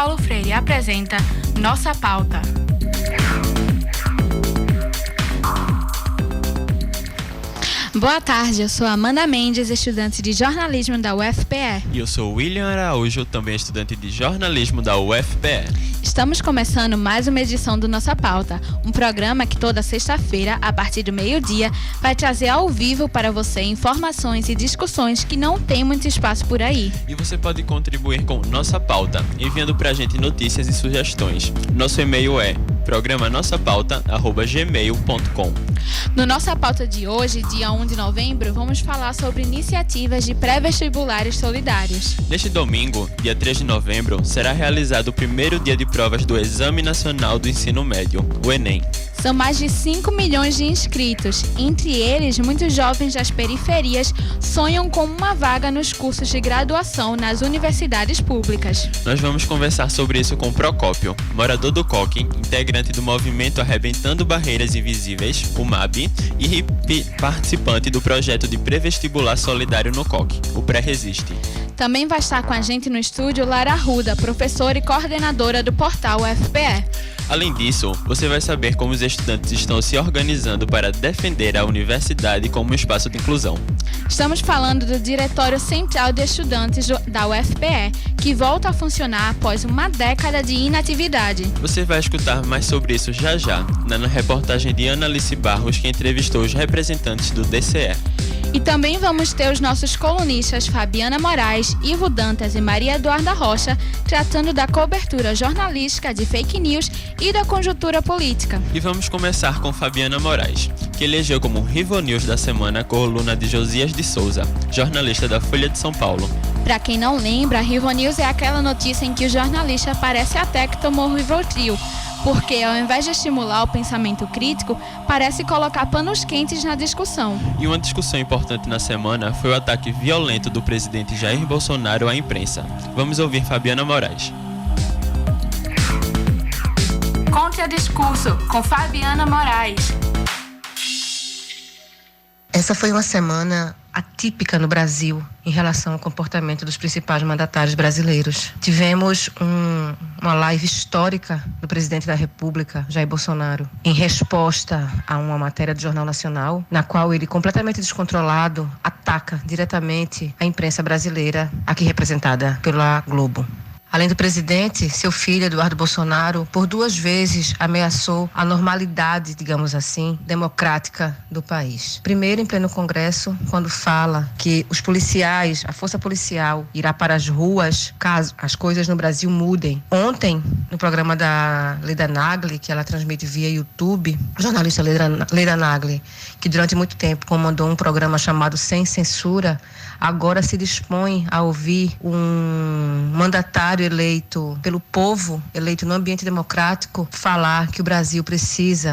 Paulo Freire apresenta Nossa Pauta. Boa tarde, eu sou Amanda Mendes, estudante de jornalismo da UFPE. E eu sou William Araújo, também estudante de jornalismo da UFPE. Estamos começando mais uma edição do Nossa Pauta, um programa que toda sexta-feira, a partir do meio-dia, vai trazer ao vivo para você informações e discussões que não tem muito espaço por aí. E você pode contribuir com Nossa Pauta, enviando pra gente notícias e sugestões. Nosso e-mail é programanossapauta@gmail.com. No Nossa Pauta de hoje, dia 1 de novembro, vamos falar sobre iniciativas de pré-vestibulares solidários. Neste domingo, dia 3 de novembro, será realizado o primeiro dia de provas do Exame Nacional do Ensino Médio, o Enem. São mais de 5 milhões de inscritos. Entre eles, muitos jovens das periferias sonham com uma vaga nos cursos de graduação nas universidades públicas. Nós vamos conversar sobre isso com Procópio, morador do Coque, integrante do movimento Arrebentando Barreiras Invisíveis, o MAB, e participante do projeto de pré-vestibular solidário no Coque, o Pré-Resiste. Também vai estar com a gente no estúdio Lara Arruda, professora e coordenadora do portal UFPE. Além disso, você vai saber como os estudantes estão se organizando para defender a universidade como um espaço de inclusão. Estamos falando do Diretório Central de Estudantes da UFPE, que volta a funcionar após uma década de inatividade. Você vai escutar mais sobre isso já na reportagem de Ana Alice Barros, que entrevistou os representantes do DCE. E também vamos ter os nossos colunistas Fabiana Moraes, Ivo Dantas e Maria Eduarda Rocha tratando da cobertura jornalística de fake news e da conjuntura política. E vamos começar com Fabiana Moraes, que elegeu como Rival News da semana a coluna de Josias de Souza, jornalista da Folha de São Paulo. Para quem não lembra, Rival News é aquela notícia em que o jornalista parece até que tomou Rivotril, porque ao invés de estimular o pensamento crítico, parece colocar panos quentes na discussão. E uma discussão importante na semana foi o ataque violento do presidente Jair Bolsonaro à imprensa. Vamos ouvir Fabiana Moraes. Contra-discurso, com Fabiana Moraes. Essa foi uma semana atípica no Brasil em relação ao comportamento dos principais mandatários brasileiros. Tivemos uma live histórica do presidente da República, Jair Bolsonaro, em resposta a uma matéria do Jornal Nacional, na qual ele, completamente descontrolado, ataca diretamente a imprensa brasileira, aqui representada pela Globo. Além do presidente, seu filho, Eduardo Bolsonaro, por 2 vezes ameaçou a normalidade, digamos assim, democrática do país. Primeiro, em pleno Congresso, quando fala que os policiais, a força policial, irá para as ruas caso as coisas no Brasil mudem. Ontem, no programa da Leda Nagli, que ela transmite via YouTube, a jornalista Leda Nagli, que durante muito tempo comandou um programa chamado Sem Censura, agora se dispõe a ouvir um mandatário eleito pelo povo, eleito no ambiente democrático, falar que o Brasil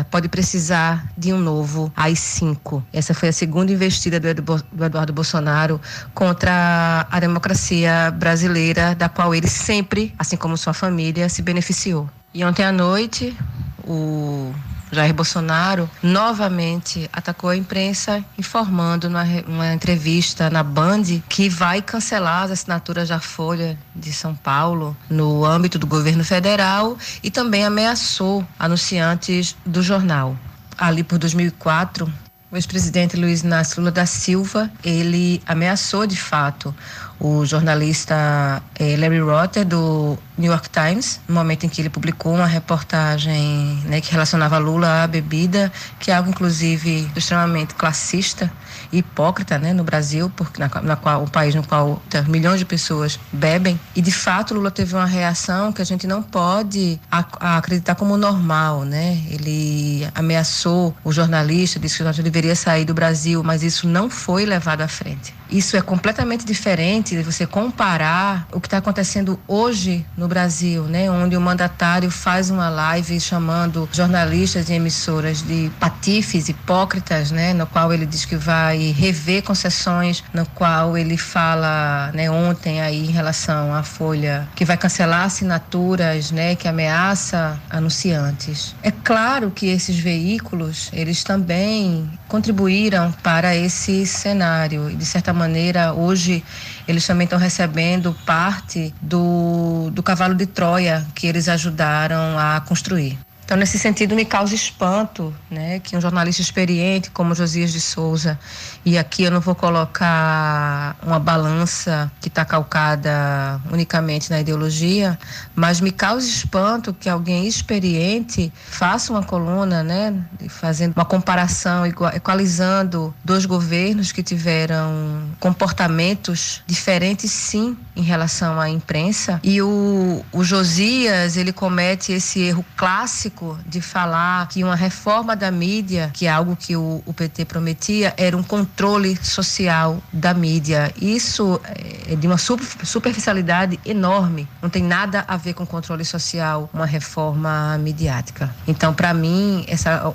pode precisar de um novo AI-5. Essa foi a segunda investida do Eduardo Bolsonaro contra a democracia brasileira, da qual ele sempre, assim como sua família, se beneficiou. E ontem à noite, o Jair Bolsonaro novamente atacou a imprensa, informando numa entrevista na Band que vai cancelar as assinaturas da Folha de São Paulo no âmbito do governo federal e também ameaçou anunciantes do jornal. Ali por 2004, o ex-presidente Luiz Inácio Lula da Silva, ele ameaçou de fato o jornalista Larry Rotter, do New York Times, no momento em que ele publicou uma reportagem, que relacionava Lula à bebida, que é algo, inclusive, extremamente classista e hipócrita, no Brasil, porque o país no qual milhões de pessoas bebem. E, de fato, Lula teve uma reação que a gente não pode acreditar como normal, Ele ameaçou o jornalista, disse que o jornalista deveria sair do Brasil, mas isso não foi levado à frente. Isso é completamente diferente de você comparar o que está acontecendo hoje no Brasil, onde o mandatário faz uma live chamando jornalistas e emissoras de patifes, hipócritas, no qual ele diz que vai vai rever concessões, no qual ele fala, né, ontem aí em relação à Folha, que vai cancelar assinaturas, né, que ameaça anunciantes. É claro que esses veículos, eles também contribuíram para esse cenário e, de certa maneira, hoje eles também estão recebendo parte do cavalo de Troia que eles ajudaram a construir. Então, nesse sentido, me causa espanto, né, que um jornalista experiente como Josias de Souza, e aqui eu não vou colocar uma balança que está calcada unicamente na ideologia, mas me causa espanto que alguém experiente faça uma coluna, né, fazendo uma comparação, equalizando dois governos que tiveram comportamentos diferentes, sim, em relação à imprensa. E o Josias, ele comete esse erro clássico de falar que uma reforma da mídia, que é algo que o PT prometia, era um controle social da mídia. Isso é de uma superficialidade enorme. Não tem nada a ver com controle social, uma reforma midiática. Então, para mim,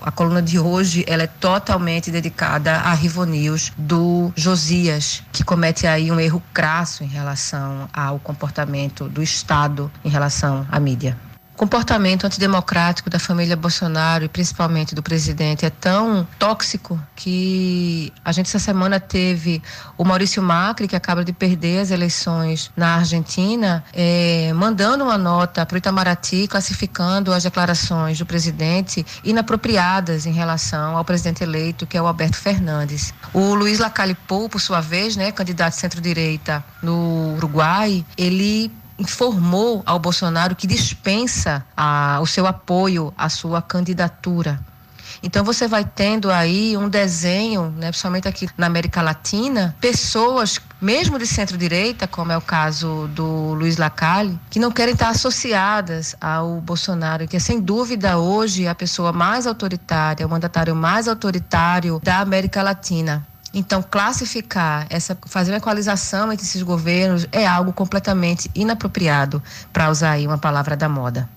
a coluna de hoje, ela é totalmente dedicada à Rivonews do Josias, que comete aí um erro crasso em relação ao comportamento do Estado em relação à mídia. O comportamento antidemocrático da família Bolsonaro e principalmente do presidente é tão tóxico que a gente essa semana teve o Maurício Macri, que acaba de perder as eleições na Argentina, mandando uma nota para o Itamaraty classificando as declarações do presidente inapropriadas em relação ao presidente eleito, que é o Alberto Fernandes. O Luiz Lacalle Pou, por sua vez, né, candidato centro-direita no Uruguai, ele informou ao Bolsonaro que dispensa o seu apoio à sua candidatura. Então você vai tendo aí um desenho, né, principalmente aqui na América Latina, pessoas, mesmo de centro-direita, como é o caso do Luiz Lacalle, que não querem estar associadas ao Bolsonaro, que é sem dúvida hoje a pessoa mais autoritária, o mandatário mais autoritário da América Latina. Então, fazer uma equalização entre esses governos é algo completamente inapropriado, para usar aí uma palavra da moda.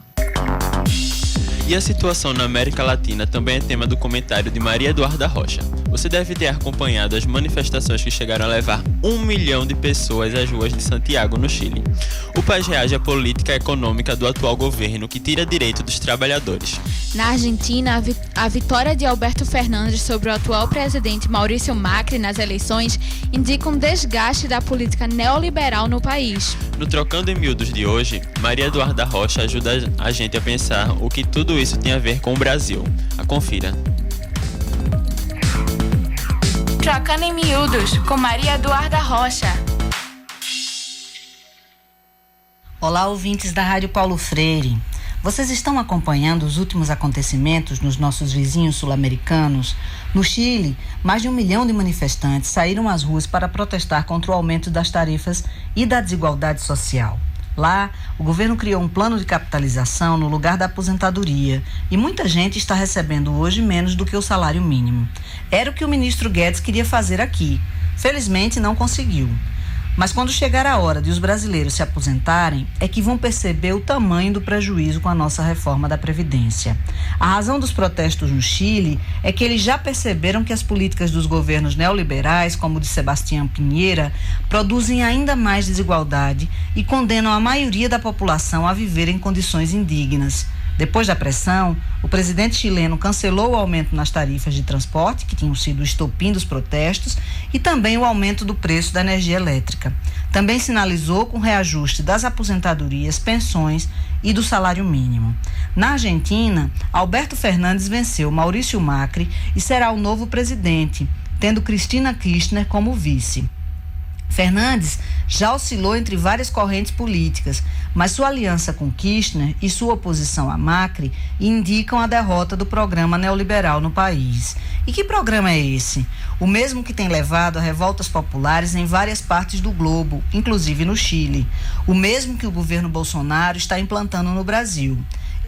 E a situação na América Latina também é tema do comentário de Maria Eduarda Rocha. Você deve ter acompanhado as manifestações que chegaram a levar 1 milhão de pessoas às ruas de Santiago, no Chile. O país reage à política econômica do atual governo, que tira direito dos trabalhadores. Na Argentina, a vitória de Alberto Fernandes sobre o atual presidente Maurício Macri nas eleições indica um desgaste da política neoliberal no país. No Trocando em Miúdos de hoje, Maria Eduarda Rocha ajuda a gente a pensar o que tudo isso tem a ver com o Brasil. Confira. Trocando em Miúdos, com Maria Eduarda Rocha. Olá, ouvintes da Rádio Paulo Freire. Vocês estão acompanhando os últimos acontecimentos nos nossos vizinhos sul-americanos? No Chile, mais de 1 milhão de manifestantes saíram às ruas para protestar contra o aumento das tarifas e da desigualdade social. Lá, o governo criou um plano de capitalização no lugar da aposentadoria e muita gente está recebendo hoje menos do que o salário mínimo. Era o que o ministro Guedes queria fazer aqui. Felizmente, não conseguiu. Mas quando chegar a hora de os brasileiros se aposentarem, é que vão perceber o tamanho do prejuízo com a nossa reforma da Previdência. A razão dos protestos no Chile é que eles já perceberam que as políticas dos governos neoliberais, como o de Sebastião Pinheira, produzem ainda mais desigualdade e condenam a maioria da população a viver em condições indignas. Depois da pressão, o presidente chileno cancelou o aumento nas tarifas de transporte, que tinham sido o estopim dos protestos, e também o aumento do preço da energia elétrica. Também sinalizou com reajuste das aposentadorias, pensões e do salário mínimo. Na Argentina, Alberto Fernandes venceu Maurício Macri e será o novo presidente, tendo Cristina Kirchner como vice. Fernandes já oscilou entre várias correntes políticas, mas sua aliança com Kirchner e sua oposição a Macri indicam a derrota do programa neoliberal no país. E que programa é esse? O mesmo que tem levado a revoltas populares em várias partes do globo, inclusive no Chile. O mesmo que o governo Bolsonaro está implantando no Brasil.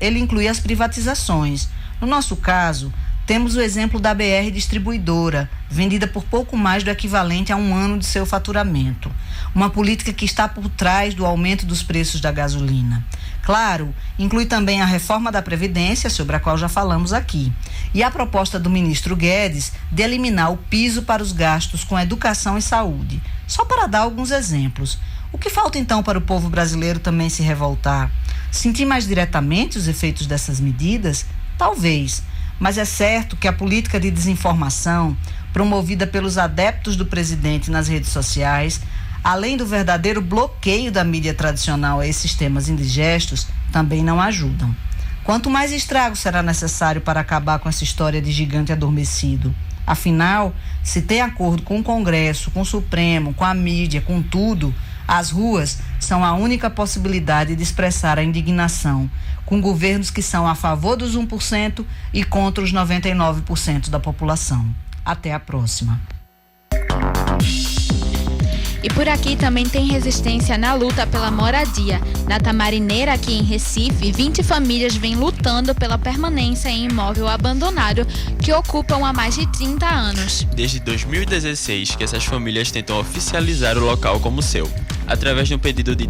Ele inclui as privatizações. No nosso caso, temos o exemplo da BR Distribuidora, vendida por pouco mais do equivalente a 1 ano de seu faturamento. Uma política que está por trás do aumento dos preços da gasolina. Claro, inclui também a reforma da Previdência, sobre a qual já falamos aqui, e a proposta do ministro Guedes de eliminar o piso para os gastos com educação e saúde. Só para dar alguns exemplos. O que falta então para o povo brasileiro também se revoltar? Sentir mais diretamente os efeitos dessas medidas? Talvez, mas é certo que a política de desinformação, promovida pelos adeptos do presidente nas redes sociais, além do verdadeiro bloqueio da mídia tradicional a esses temas indigestos, também não ajudam. Quanto mais estrago será necessário para acabar com essa história de gigante adormecido? Afinal, se tem acordo com o Congresso, com o Supremo, com a mídia, com tudo, as ruas são a única possibilidade de expressar a indignação com governos que são a favor dos 1% e contra os 99% da população. Até a próxima. E por aqui também tem resistência na luta pela moradia. Na Tamarineira, aqui em Recife, 20 famílias vêm lutando pela permanência em imóvel abandonado que ocupam há mais de 30 anos. Desde 2016 que essas famílias tentam oficializar o local como seu, através de um pedido de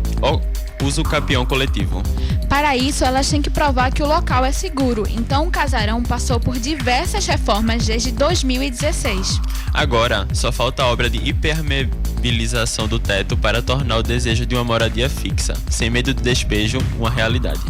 uso capião coletivo. Para isso, elas têm que provar que o local é seguro, então o casarão passou por diversas reformas desde 2016. Agora, só falta a obra de impermeabilização do teto para tornar o desejo de uma moradia fixa, sem medo de despejo, uma realidade.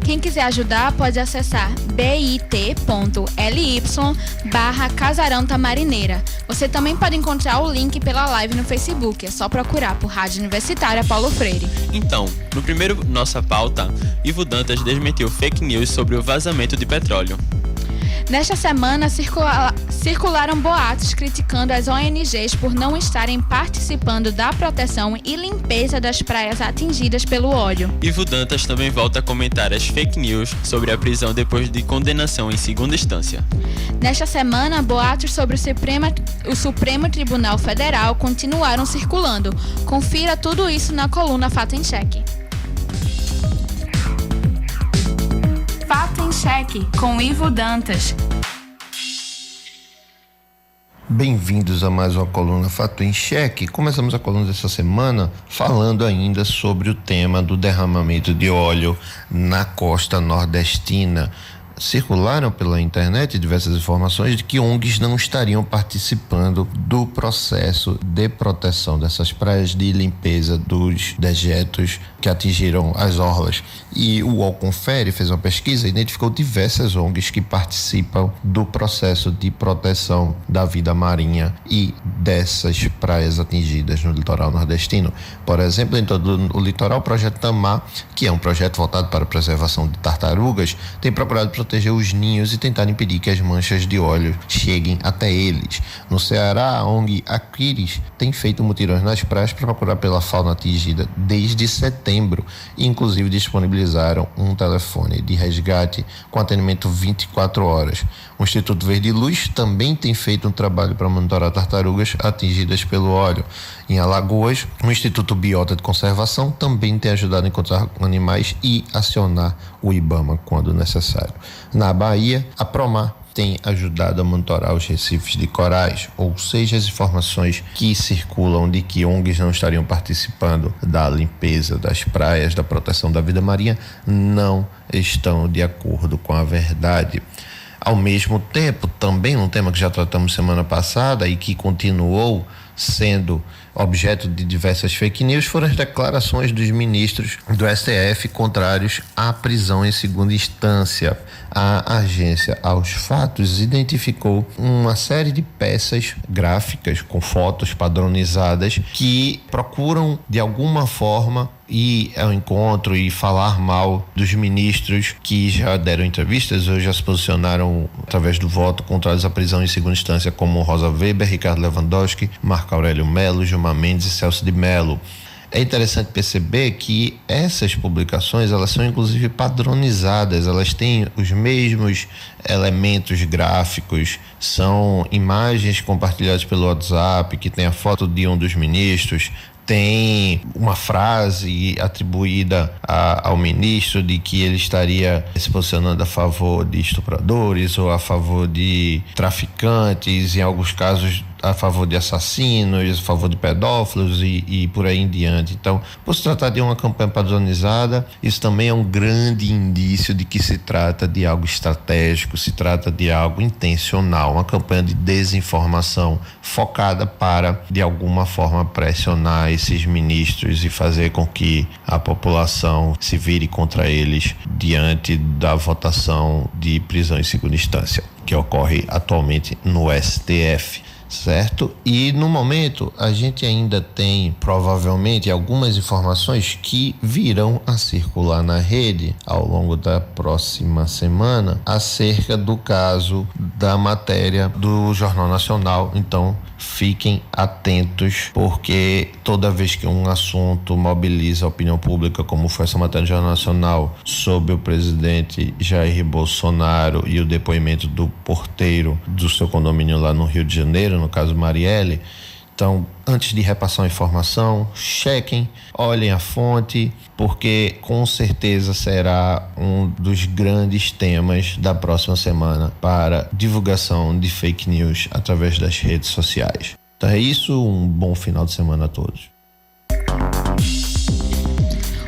Quem quiser ajudar pode acessar bit.ly/Casarão Tamarineira. Você também pode encontrar o link pela live no Facebook, é só procurar por Rádio Universitária Paulo Freire. Então, no primeiro Nossa Pauta, Ivo Dantas desmentiu fake news sobre o vazamento de petróleo. Nesta semana, circularam boatos criticando as ONGs por não estarem participando da proteção e limpeza das praias atingidas pelo óleo. Ivo Dantas também volta a comentar as fake news sobre a prisão depois de condenação em segunda instância. Nesta semana, boatos sobre o Supremo Tribunal Federal continuaram circulando. Confira tudo isso na coluna Fato em Cheque. Fato em Cheque, com Ivo Dantas. Bem-vindos a mais uma coluna Fato em Cheque. Começamos a coluna dessa semana falando ainda sobre o tema do derramamento de óleo na costa nordestina. Circularam pela internet diversas informações de que ONGs não estariam participando do processo de proteção dessas praias, de limpeza dos dejetos que atingiram as orlas. E o UOL Confere fez uma pesquisa e identificou diversas ONGs que participam do processo de proteção da vida marinha e dessas praias atingidas no litoral nordestino. Por exemplo, em todo o litoral, o Projeto Tamar, que é um projeto voltado para a preservação de tartarugas, tem procurado proteger os ninhos e tentar impedir que as manchas de óleo cheguem até eles. No Ceará, a ONG Aquiris tem feito mutirões nas praias para procurar pela fauna atingida desde setembro e inclusive disponibilizaram um telefone de resgate com atendimento 24 horas. O Instituto Verde Luz também tem feito um trabalho para monitorar tartarugas atingidas pelo óleo. Em Alagoas, o Instituto Biota de Conservação também tem ajudado a encontrar animais e acionar o IBAMA quando necessário. Na Bahia, a Promar tem ajudado a monitorar os recifes de corais, ou seja, as informações que circulam de que ONGs não estariam participando da limpeza das praias, da proteção da vida marinha, não estão de acordo com a verdade. Ao mesmo tempo, também um tema que já tratamos semana passada e que continuou sendo objeto de diversas fake news foram as declarações dos ministros do STF contrários à prisão em segunda instância. A agência Aos Fatos identificou uma série de peças gráficas com fotos padronizadas que procuram de alguma forma ir ao encontro e falar mal dos ministros que já deram entrevistas ou já se posicionaram através do voto contrários à prisão em segunda instância, como Rosa Weber, Ricardo Lewandowski, Marco Aurélio Melo, Gilmar Mendes e Celso de Mello. É interessante perceber que essas publicações, elas são inclusive padronizadas, elas têm os mesmos elementos gráficos, são imagens compartilhadas pelo WhatsApp, que tem a foto de um dos ministros, tem uma frase atribuída ao ministro de que ele estaria se posicionando a favor de estupradores ou a favor de traficantes, em alguns casos a favor de assassinos, a favor de pedófilos e por aí em diante. Então, por se tratar de uma campanha padronizada, isso também é um grande indício de que se trata de algo estratégico, se trata de algo intencional, uma campanha de desinformação focada para, de alguma forma, pressionar esses ministros e fazer com que a população se vire contra eles diante da votação de prisão em segunda instância, que ocorre atualmente no STF, certo? E no momento a gente ainda tem provavelmente algumas informações que virão a circular na rede ao longo da próxima semana acerca do caso da matéria do Jornal Nacional. Então fiquem atentos, porque toda vez que um assunto mobiliza a opinião pública, como foi essa matéria do Jornal Nacional sobre o presidente Jair Bolsonaro e o depoimento do porteiro do seu condomínio lá no Rio de Janeiro, no caso Marielle. Então, antes de repassar a informação, chequem, olhem a fonte, porque com certeza será um dos grandes temas da próxima semana para divulgação de fake news através das redes sociais. Então é isso, um bom final de semana a todos.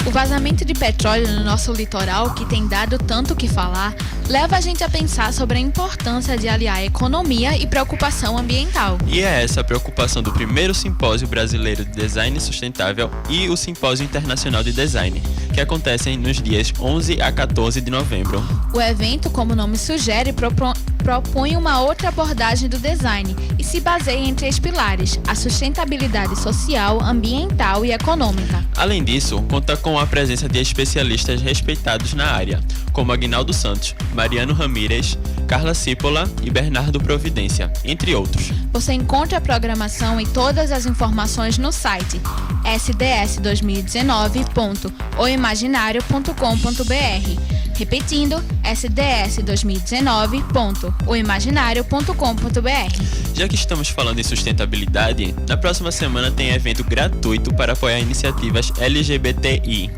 O vazamento de petróleo no nosso litoral, que tem dado tanto o que falar, leva a gente a pensar sobre a importância de aliar economia e preocupação ambiental. E é essa a preocupação do primeiro Simpósio Brasileiro de Design Sustentável e o Simpósio Internacional de Design, que acontecem nos dias 11 a 14 de novembro. O evento, como o nome sugere, propõe uma outra abordagem do design e se baseia em 3 pilares: a sustentabilidade social, ambiental e econômica. Além disso, conta com a presença de especialistas respeitados na área, como Aguinaldo Santos, Mariano Ramírez, Carla Cipolla e Bernardo Providência, entre outros. Você encontra a programação e todas as informações no site sds2019.oimaginário.com.br. Repetindo, sds2019.oimaginário.com.br. Já que estamos falando em sustentabilidade, na próxima semana tem evento gratuito para apoiar iniciativas LGBTI.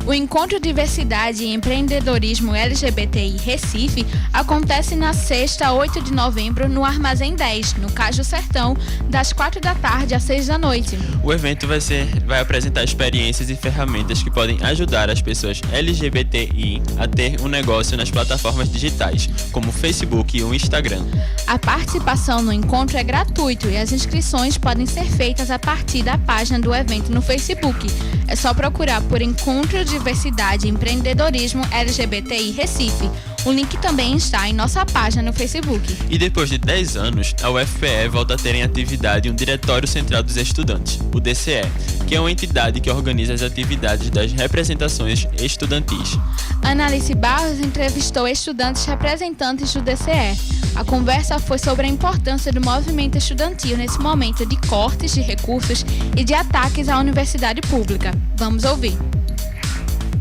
O Encontro Diversidade e Empreendedorismo LGBTI Recife acontece na sexta, 8 de novembro, no Armazém 10, no Caju Sertão, das 4 da tarde às 6 da noite. O evento vai apresentar experiências e ferramentas que podem ajudar as pessoas LGBTI a ter um negócio nas plataformas digitais, como o Facebook e o Instagram. A participação no encontro é gratuito e as inscrições podem ser feitas a partir da página do evento no Facebook. É só procurar por Encontro Diversidade e Empreendedorismo LGBTI Recife. O link também está em nossa página no Facebook. E depois de 10 anos, a UFPE volta a ter em atividade um Diretório Central dos Estudantes, o DCE, que é uma entidade que organiza as atividades das representações estudantis. Analice Barros entrevistou estudantes representantes do DCE. A conversa foi sobre a importância do movimento estudantil nesse momento de cortes de recursos e de ataques à universidade pública. Vamos ouvir.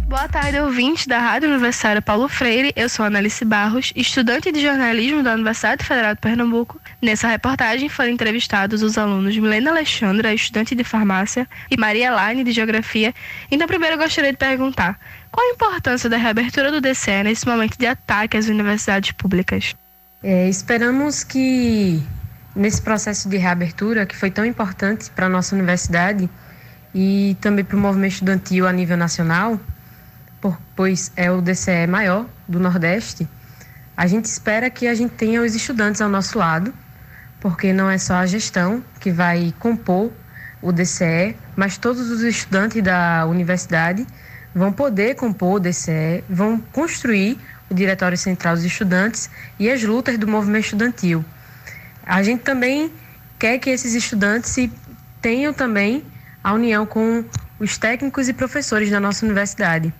Boa tarde, ouvintes da Rádio Universitária Paulo Freire. Eu sou Analice Barros, estudante de jornalismo da Universidade Federal de Pernambuco. Nessa reportagem foram entrevistados os alunos Milena Alexandra, estudante de farmácia, e Maria Elaine, de geografia. Então, primeiro eu gostaria de perguntar: qual a importância da reabertura do DCE nesse momento de ataque às universidades públicas? Esperamos que nesse processo de reabertura, que foi tão importante para a nossa universidade e também para o movimento estudantil a nível nacional, pois é o DCE maior do Nordeste, a gente espera que a gente tenha os estudantes ao nosso lado, porque não é só a gestão que vai compor o DCE, mas todos os estudantes da universidade vão poder compor o DCE, vão construir o Diretório Central dos Estudantes e as lutas do movimento estudantil. A gente também quer que esses estudantes tenham também a união com os técnicos e professores da nossa universidade.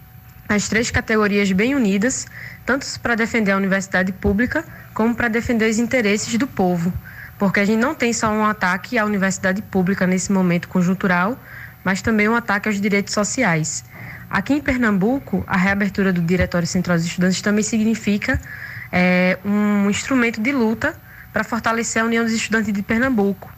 As 3 categorias bem unidas, tanto para defender a universidade pública, como para defender os interesses do povo. Porque a gente não tem só um ataque à universidade pública nesse momento conjuntural, mas também um ataque aos direitos sociais. Aqui em Pernambuco, a reabertura do Diretório Central dos Estudantes também significa um instrumento de luta para fortalecer a União dos Estudantes de Pernambuco,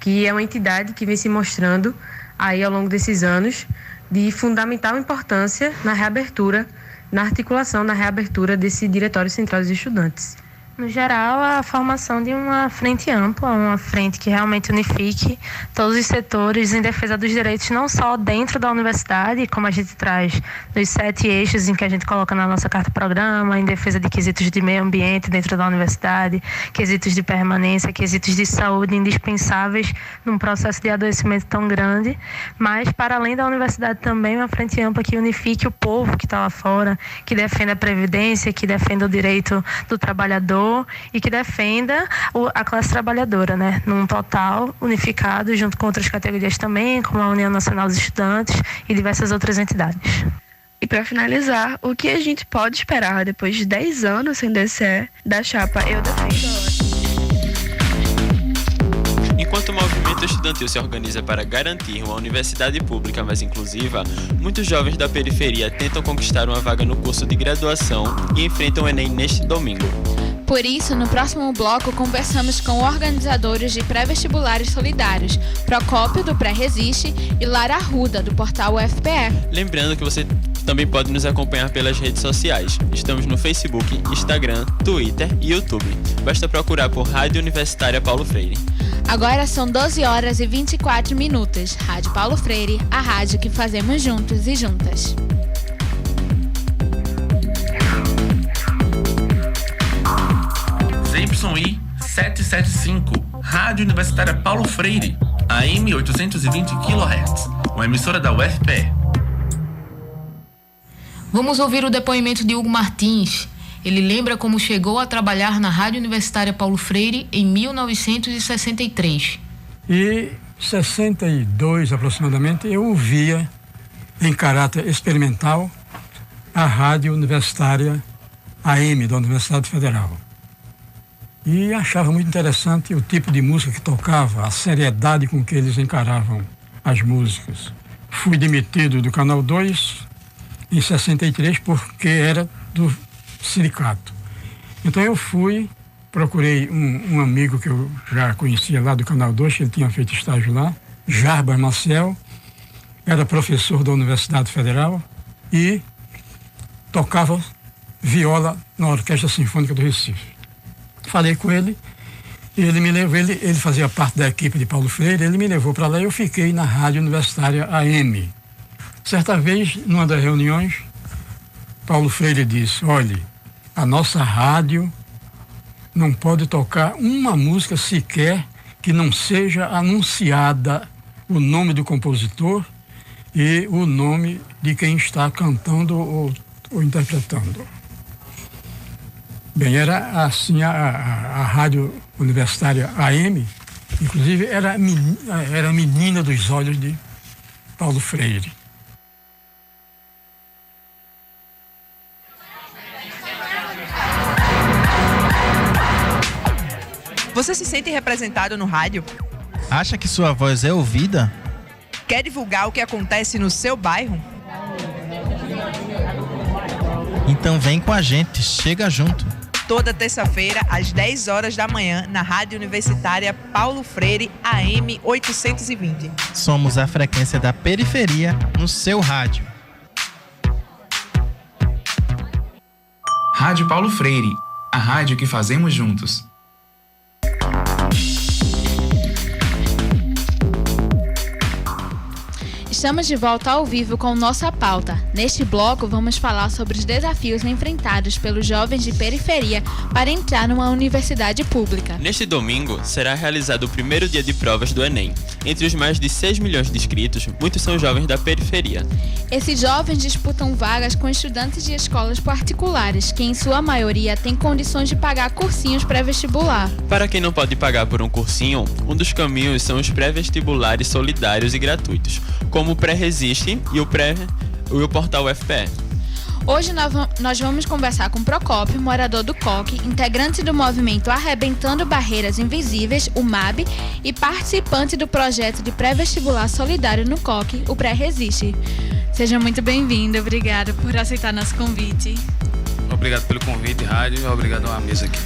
que é uma entidade que vem se mostrando aí ao longo desses anos de fundamental importância na reabertura, na articulação, na reabertura desse Diretório Central dos Estudantes. No geral, a formação de uma frente ampla, uma frente que realmente unifique todos os setores em defesa dos direitos, não só dentro da universidade, como a gente traz nos 7 eixos em que a gente coloca na nossa carta-programa, em defesa de quesitos de meio ambiente dentro da universidade, quesitos de permanência, quesitos de saúde indispensáveis num processo de adoecimento tão grande, mas, para além da universidade também, uma frente ampla que unifique o povo que está lá fora, que defenda a previdência, que defenda o direito do trabalhador e que defenda a classe trabalhadora, né? Num total unificado, junto com outras categorias também, como a União Nacional dos Estudantes e diversas outras entidades. E para finalizar, o que a gente pode esperar depois de 10 anos sem DCE da chapa Eu Defendo? Enquanto o movimento estudantil se organiza para garantir uma universidade pública mais inclusiva, muitos jovens da periferia tentam conquistar uma vaga no curso de graduação e enfrentam o Enem neste domingo. Por isso, no próximo bloco, conversamos com organizadores de pré-vestibulares solidários, Procópio, do Pré-Resiste, e Lara Arruda, do portal UFPE. Lembrando que você também pode nos acompanhar pelas redes sociais. Estamos no Facebook, Instagram, Twitter e YouTube. Basta procurar por Rádio Universitária Paulo Freire. Agora são 12 horas e 24 minutos. Rádio Paulo Freire, a rádio que fazemos juntos e juntas. ZYI 775, Rádio Universitária Paulo Freire, AM 820 kHz, uma emissora da UFPE. Vamos ouvir o depoimento de Hugo Martins. Ele lembra como chegou a trabalhar na Rádio Universitária Paulo Freire em 1963. E 62 aproximadamente eu ouvia em caráter experimental a Rádio Universitária AM da Universidade Federal. E achava muito interessante o tipo de música que tocava, a seriedade com que eles encaravam as músicas. Fui demitido do Canal 2 em 63 porque era do sindicato. Então eu procurei um amigo que eu já conhecia lá do Canal 2, que ele tinha feito estágio lá, Jarbas Maciel, era professor da Universidade Federal e tocava viola na Orquestra Sinfônica do Recife. Falei com ele, e ele me levou, ele fazia parte da equipe de Paulo Freire, ele me levou para lá e eu fiquei na Rádio Universitária AM. Certa vez, numa das reuniões, Paulo Freire disse: olhe, a nossa rádio não pode tocar uma música sequer que não seja anunciada o nome do compositor e o nome de quem está cantando ou interpretando. Bem, era assim a Rádio Universitária AM, inclusive era a menina dos olhos de Paulo Freire. Você se sente representado no rádio? Acha que sua voz é ouvida? Quer divulgar o que acontece no seu bairro? Então vem com a gente, chega junto. Toda terça-feira, às 10 horas da manhã, na Rádio Universitária Paulo Freire, AM 820. Somos a frequência da periferia no seu rádio. Rádio Paulo Freire, a rádio que fazemos juntos. Estamos de volta ao vivo com nossa pauta. Neste bloco, vamos falar sobre os desafios enfrentados pelos jovens de periferia para entrar numa universidade pública. Neste domingo, será realizado o primeiro dia de provas do Enem. Entre os mais de 6 milhões de inscritos, muitos são jovens da periferia. Esses jovens disputam vagas com estudantes de escolas particulares, que em sua maioria têm condições de pagar cursinhos pré-vestibular. Para quem não pode pagar por um cursinho, um dos caminhos são os pré-vestibulares solidários e gratuitos, como o Pré-Resiste e o portal UFPE. Hoje nós vamos conversar com Procópio, morador do COC, integrante do movimento Arrebentando Barreiras Invisíveis, o MAB, e participante do projeto de pré-vestibular solidário no COC, o Pré-Resiste. Seja muito bem-vindo, obrigado por aceitar nosso convite. Obrigado pelo convite, rádio, obrigado à mesa aqui.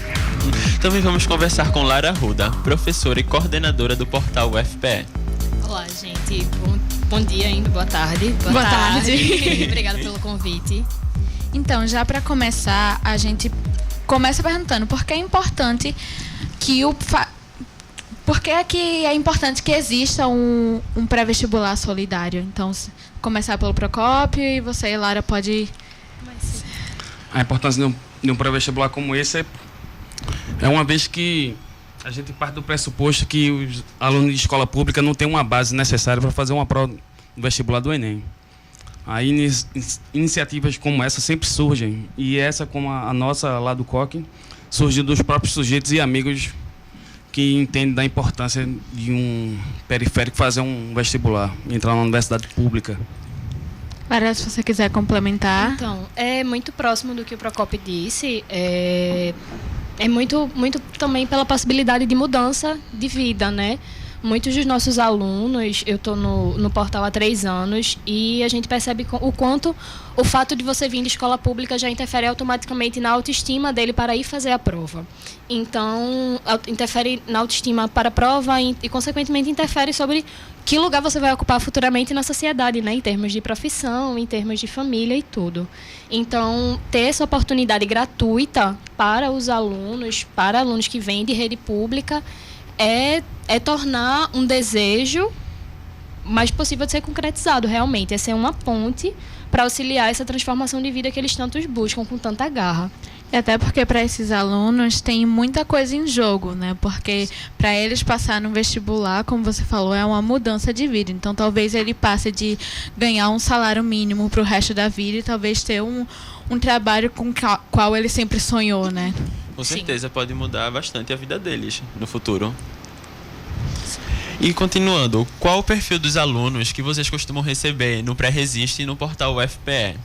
Também vamos conversar com Lara Arruda, professora e coordenadora do portal UFPE. Olá, gente. Bom dia ainda, boa tarde. Boa tarde. Obrigada pelo convite. Então, já para começar, a gente começa perguntando por que é importante por que é importante que exista um pré-vestibular solidário? Então, começar pelo Procópio e você, Lara, pode... A importância de um pré-vestibular como esse é uma vez que a gente parte do pressuposto que os alunos de escola pública não têm uma base necessária para fazer uma prova do vestibular do Enem. Aí iniciativas como essa sempre surgem, e essa, como a nossa lá do COC, surgiu dos próprios sujeitos e amigos que entendem da importância de um periférico fazer um vestibular, entrar na universidade pública. Lara, se você quiser complementar. Então, é muito próximo do que o Procópio disse, é muito também pela possibilidade de mudança de vida, né? Muitos dos nossos alunos, eu estou no portal há 3 anos, e a gente percebe o quanto o fato de você vir de escola pública já interfere automaticamente na autoestima dele para ir fazer a prova. Então, interfere na autoestima para a prova e consequentemente, interfere sobre que lugar você vai ocupar futuramente na sociedade, né? Em termos de profissão, em termos de família e tudo. Então, ter essa oportunidade gratuita para os alunos, para alunos que vêm de rede pública, é tornar um desejo mais possível de ser concretizado, realmente. É ser uma ponte para auxiliar essa transformação de vida que eles tantos buscam com tanta garra. E até porque para esses alunos tem muita coisa em jogo, né? Porque para eles passar no vestibular, como você falou, é uma mudança de vida. Então talvez ele passe de ganhar um salário mínimo para o resto da vida e talvez ter um trabalho com o qual ele sempre sonhou, né? Com certeza pode mudar bastante a vida deles no futuro. E continuando, qual o perfil dos alunos que vocês costumam receber no Pré-Resiste e no portal UFPE?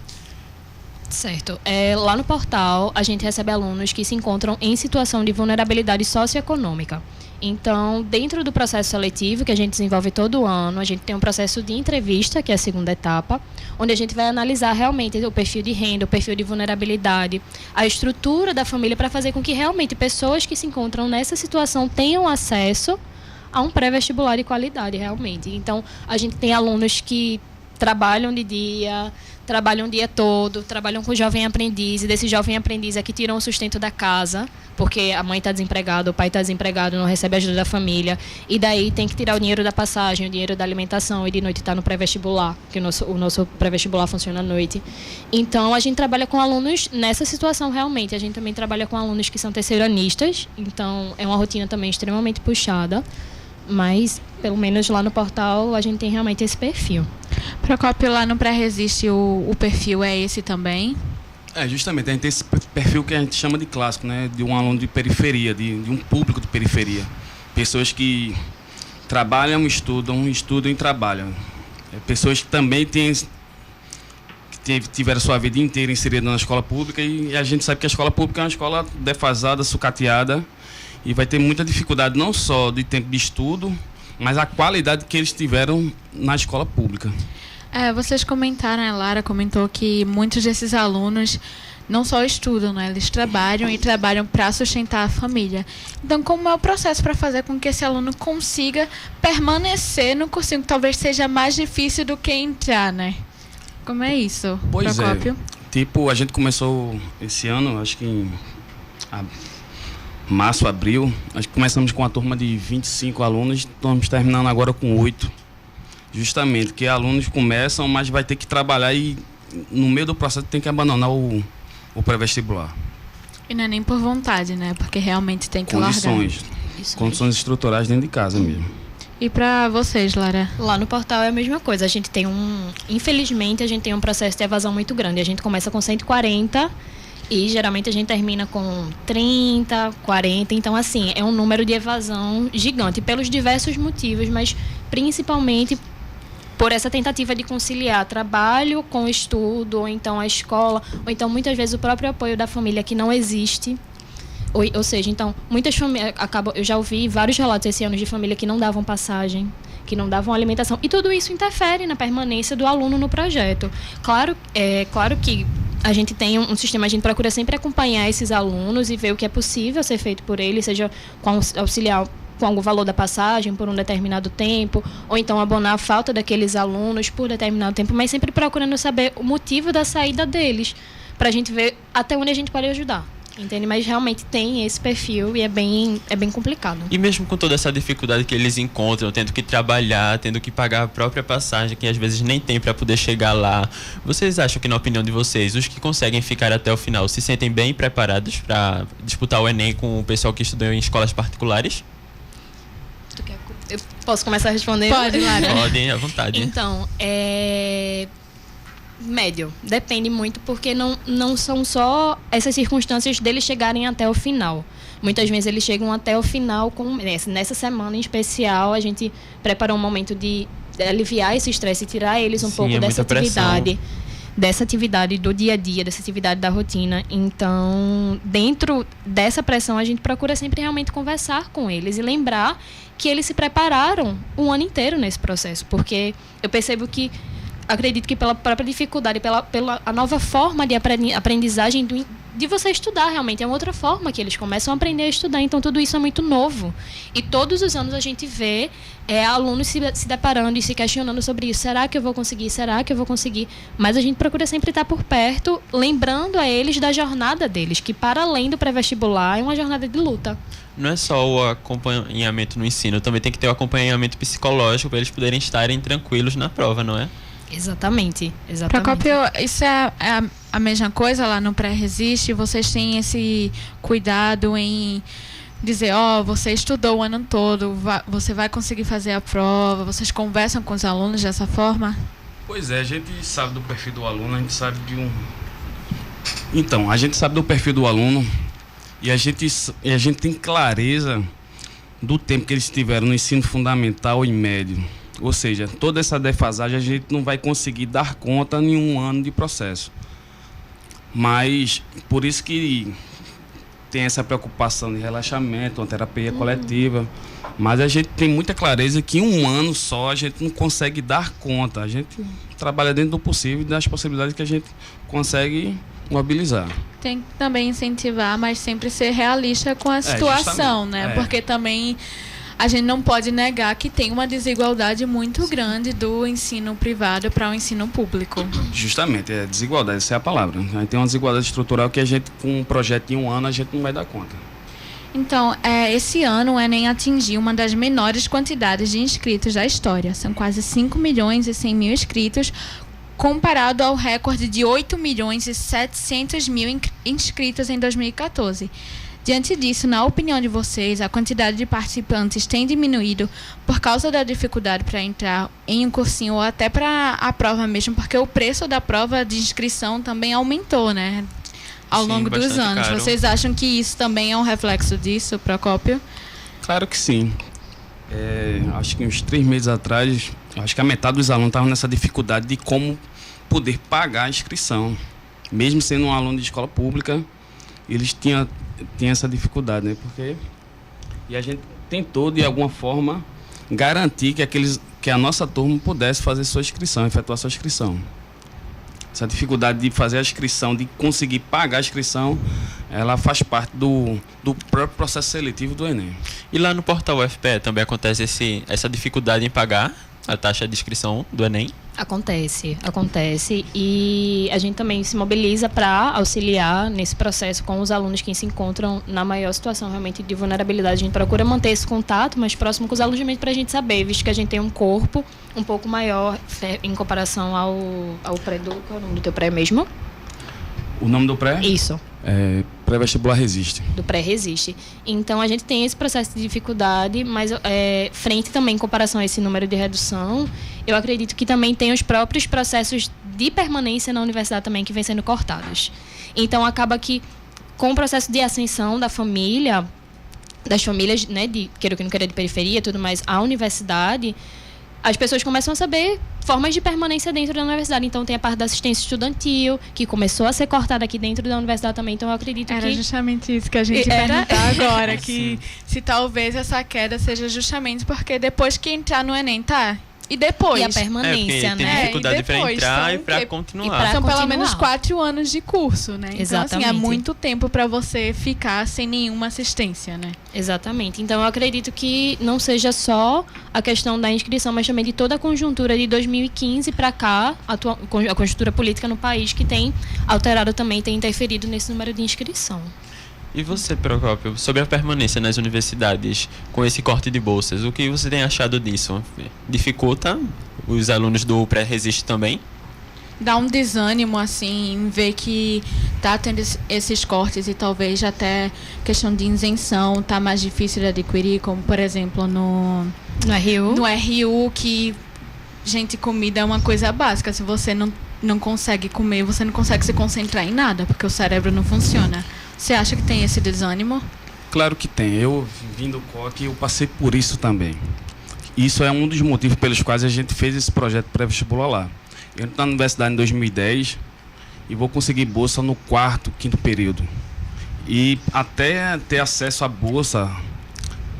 Certo. Lá no portal, a gente recebe alunos que se encontram em situação de vulnerabilidade socioeconômica. Então, dentro do processo seletivo, que a gente desenvolve todo ano, a gente tem um processo de entrevista, que é a segunda etapa, onde a gente vai analisar realmente o perfil de renda, o perfil de vulnerabilidade, a estrutura da família, para fazer com que realmente pessoas que se encontram nessa situação tenham acesso a um pré-vestibular de qualidade, realmente. Então, a gente tem alunos que trabalham de dia, trabalham o dia todo, trabalham com jovem aprendiz, e desse jovem aprendiz é que tiram o sustento da casa, porque a mãe está desempregada, o pai está desempregado, não recebe ajuda da família, e daí tem que tirar o dinheiro da passagem, o dinheiro da alimentação, e de noite está no pré-vestibular, porque o nosso pré-vestibular funciona à noite. Então, a gente trabalha com alunos nessa situação realmente. A gente também trabalha com alunos que são terceiranistas, então é uma rotina também extremamente puxada, mas pelo menos lá no portal a gente tem realmente esse perfil. Procópio, lá no Pré-Resiste o perfil é esse também? Justamente, a gente tem esse perfil que a gente chama de clássico, né? De um aluno de periferia, de um público de periferia. Pessoas que trabalham, estudam e trabalham. Pessoas que também tiveram sua vida inteira inserida na escola pública, e a gente sabe que a escola pública é uma escola defasada, sucateada, e vai ter muita dificuldade não só de tempo de estudo, mas a qualidade que eles tiveram na escola pública. Vocês comentaram, a Lara comentou que muitos desses alunos não só estudam, né? Eles trabalham para sustentar a família. Então, como é o processo para fazer com que esse aluno consiga permanecer no cursinho, que talvez seja mais difícil do que entrar, né? Como é isso, Pois Procópio? A gente começou esse ano, acho que em março, abril, acho que começamos com uma turma de 25 alunos, estamos terminando agora com 8. Justamente, que alunos começam, mas vai ter que trabalhar e no meio do processo tem que abandonar o pré-vestibular. E não é nem por vontade, né? Porque realmente tem que Condições estruturais dentro de casa mesmo. E para vocês, Lara? Lá no portal é a mesma coisa. A gente tem infelizmente, a gente tem um processo de evasão muito grande. A gente começa com 140 e geralmente a gente termina com 30, 40. Então, assim, é um número de evasão gigante, pelos diversos motivos, mas principalmente por essa tentativa de conciliar trabalho com estudo, ou então a escola, ou então muitas vezes o próprio apoio da família que não existe. Ou seja, então, muitas famílias eu já ouvi vários relatos esse ano de família que não davam passagem, que não davam alimentação, e tudo isso interfere na permanência do aluno no projeto. Claro que a gente tem um sistema, a gente procura sempre acompanhar esses alunos e ver o que é possível ser feito por eles, seja com auxiliar com algum valor da passagem por um determinado tempo, ou então abonar a falta daqueles alunos por determinado tempo, mas sempre procurando saber o motivo da saída deles, para a gente ver até onde a gente pode ajudar. Entende? Mas realmente tem esse perfil e é bem complicado. E mesmo com toda essa dificuldade que eles encontram, tendo que trabalhar, tendo que pagar a própria passagem, que às vezes nem tem para poder chegar lá, vocês acham que, na opinião de vocês, os que conseguem ficar até o final se sentem bem preparados para disputar o Enem com o pessoal que estudou em escolas particulares? Eu posso começar respondendo? Pode, Lara. Podem, à vontade. Então, médio. Depende muito, porque não são só essas circunstâncias deles chegarem até o final. Muitas vezes eles chegam até o final, nessa semana em especial, a gente preparou um momento de aliviar esse estresse e tirar eles um pouco dessa atividade do dia a dia, dessa atividade da rotina. Então, dentro dessa pressão, a gente procura sempre realmente conversar com eles e lembrar que eles se prepararam um ano inteiro nesse processo, porque eu percebo que, acredito que pela própria dificuldade, pela a nova forma de aprendizagem de você estudar, realmente é uma outra forma que eles começam a aprender a estudar, então tudo isso é muito novo. E todos os anos a gente vê alunos se deparando e se questionando sobre isso. Será que eu vou conseguir? Será que eu vou conseguir? Mas a gente procura sempre estar por perto, lembrando a eles da jornada deles, que para além do pré-vestibular é uma jornada de luta. Não é só o acompanhamento no ensino, também tem que ter o acompanhamento psicológico para eles poderem estarem tranquilos na prova, não é? Exatamente. Procópio, isso é a mesma coisa lá no Pré-Resiste? Vocês têm esse cuidado em dizer, você estudou o ano todo, você vai conseguir fazer a prova? Vocês conversam com os alunos dessa forma? Pois é, a gente sabe do perfil do aluno, a gente sabe Então, a gente sabe do perfil do aluno e a gente tem clareza do tempo que eles tiveram no ensino fundamental e médio. Ou seja, toda essa defasagem a gente não vai conseguir dar conta em um ano de processo. Mas, por isso que tem essa preocupação de relaxamento, uma terapia coletiva. Mas a gente tem muita clareza que em um ano só a gente não consegue dar conta. A gente trabalha dentro do possível e das possibilidades que a gente consegue mobilizar. Tem que também incentivar, mas sempre ser realista com a situação, né? Porque também a gente não pode negar que tem uma desigualdade muito grande do ensino privado para o ensino público. Justamente, desigualdade, essa é a palavra. A gente tem uma desigualdade estrutural que a gente, com um projeto em um ano, a gente não vai dar conta. Então, esse ano o Enem atingiu uma das menores quantidades de inscritos da história. São quase 5 milhões e 100 mil inscritos, comparado ao recorde de 8 milhões e 700 mil inscritos em 2014. Diante disso, na opinião de vocês, a quantidade de participantes tem diminuído por causa da dificuldade para entrar em um cursinho ou até para a prova mesmo, porque o preço da prova de inscrição também aumentou, né? Ao longo dos anos. Caro. Vocês acham que isso também é um reflexo disso, Procópio? Claro que sim. Acho que uns 3 meses atrás, acho que a metade dos alunos estavam nessa dificuldade de como poder pagar a inscrição. Mesmo sendo um aluno de escola pública, eles tinham essa dificuldade, né? E a gente tentou, de alguma forma, garantir que a nossa turma pudesse fazer sua inscrição, efetuar sua inscrição. Essa dificuldade de fazer a inscrição, de conseguir pagar a inscrição, ela faz parte do próprio processo seletivo do Enem. E lá no portal UFPE também acontece essa dificuldade em pagar a taxa de inscrição do Enem? Acontece. E a gente também se mobiliza para auxiliar nesse processo com os alunos que se encontram na maior situação realmente de vulnerabilidade. A gente procura manter esse contato mais próximo com os alunos para a gente saber, visto que a gente tem um corpo um pouco maior em comparação ao pré qual é o nome do teu pré mesmo? O nome do pré? Isso. Pré-vestibular Resiste. Do pré-resiste. Então, a gente tem esse processo de dificuldade, mas frente também em comparação a esse número de redução, eu acredito que também tem os próprios processos de permanência na universidade também que vêm sendo cortados. Então, acaba que com o processo de ascensão das famílias, né, queira que não queira, de periferia e tudo mais, a universidade, as pessoas começam a saber formas de permanência dentro da universidade. Então, tem a parte da assistência estudantil, que começou a ser cortada aqui dentro da universidade também. Então, eu acredito Era justamente isso que a gente ia perguntar agora, que se talvez essa queda seja justamente porque depois que entrar no Enem, E depois? E a permanência, né? Tem dificuldade para entrar e para continuar. São pelo menos 4 anos de curso, né? Exatamente. Então, assim, é muito tempo para você ficar sem nenhuma assistência, né? Exatamente. Então, eu acredito que não seja só a questão da inscrição, mas também de toda a conjuntura de 2015 para cá, a conjuntura política no país, que tem alterado também, tem interferido nesse número de inscrição. E você, Procópio, sobre a permanência nas universidades com esse corte de bolsas, o que você tem achado disso? Dificulta os alunos do pré-resiste também? Dá um desânimo, assim, em ver que tá tendo esses cortes e talvez até questão de isenção tá mais difícil de adquirir, como, por exemplo, no RU. No RU, que, gente, comida é uma coisa básica. Se você não consegue comer, você não consegue se concentrar em nada, porque o cérebro não funciona. Você acha que tem esse desânimo? Claro que tem. Eu, vindo do COC, eu passei por isso também. Isso é um dos motivos pelos quais a gente fez esse projeto pré-vestibular lá. Eu entro na universidade em 2010 e vou conseguir bolsa no 4º, 5º período. E até ter acesso à bolsa,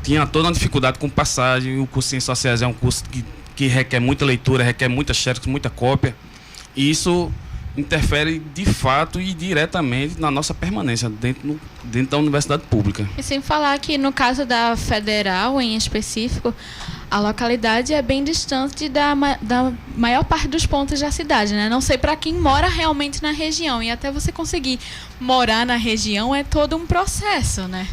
tinha toda uma dificuldade com passagem. O curso de Ciências Sociais é um curso que requer muita leitura, requer muita xerox, muita cópia. E isso interfere de fato e diretamente na nossa permanência dentro da universidade pública. E sem falar que no caso da federal em específico, a localidade é bem distante da maior parte dos pontos da cidade, né? Não sei para quem mora realmente na região, e até você conseguir morar na região é todo um processo, né?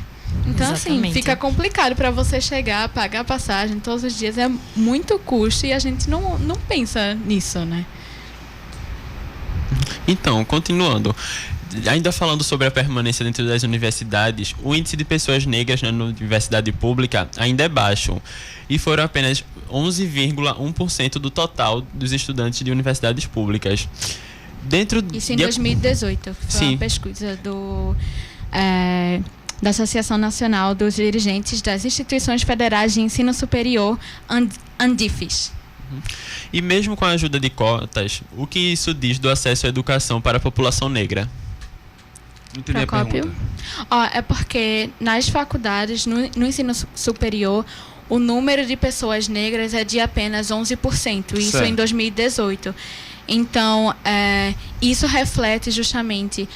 Então, Exatamente. assim, fica complicado para você chegar, pagar passagem todos os dias, é muito custo e a gente não pensa nisso, né? Então, continuando, ainda falando sobre a permanência dentro das universidades, o índice de pessoas negras na universidade pública ainda é baixo e foram apenas 11,1% do total dos estudantes de universidades públicas. Isso em 2018, foi uma pesquisa da Associação Nacional dos Dirigentes das Instituições Federais de Ensino Superior, ANDIFES. E mesmo com a ajuda de cotas, o que isso diz do acesso à educação para a população negra? Não entendi a pergunta. É porque nas faculdades, no ensino superior, o número de pessoas negras é de apenas 11%, isso em 2018. Então, isso reflete justamente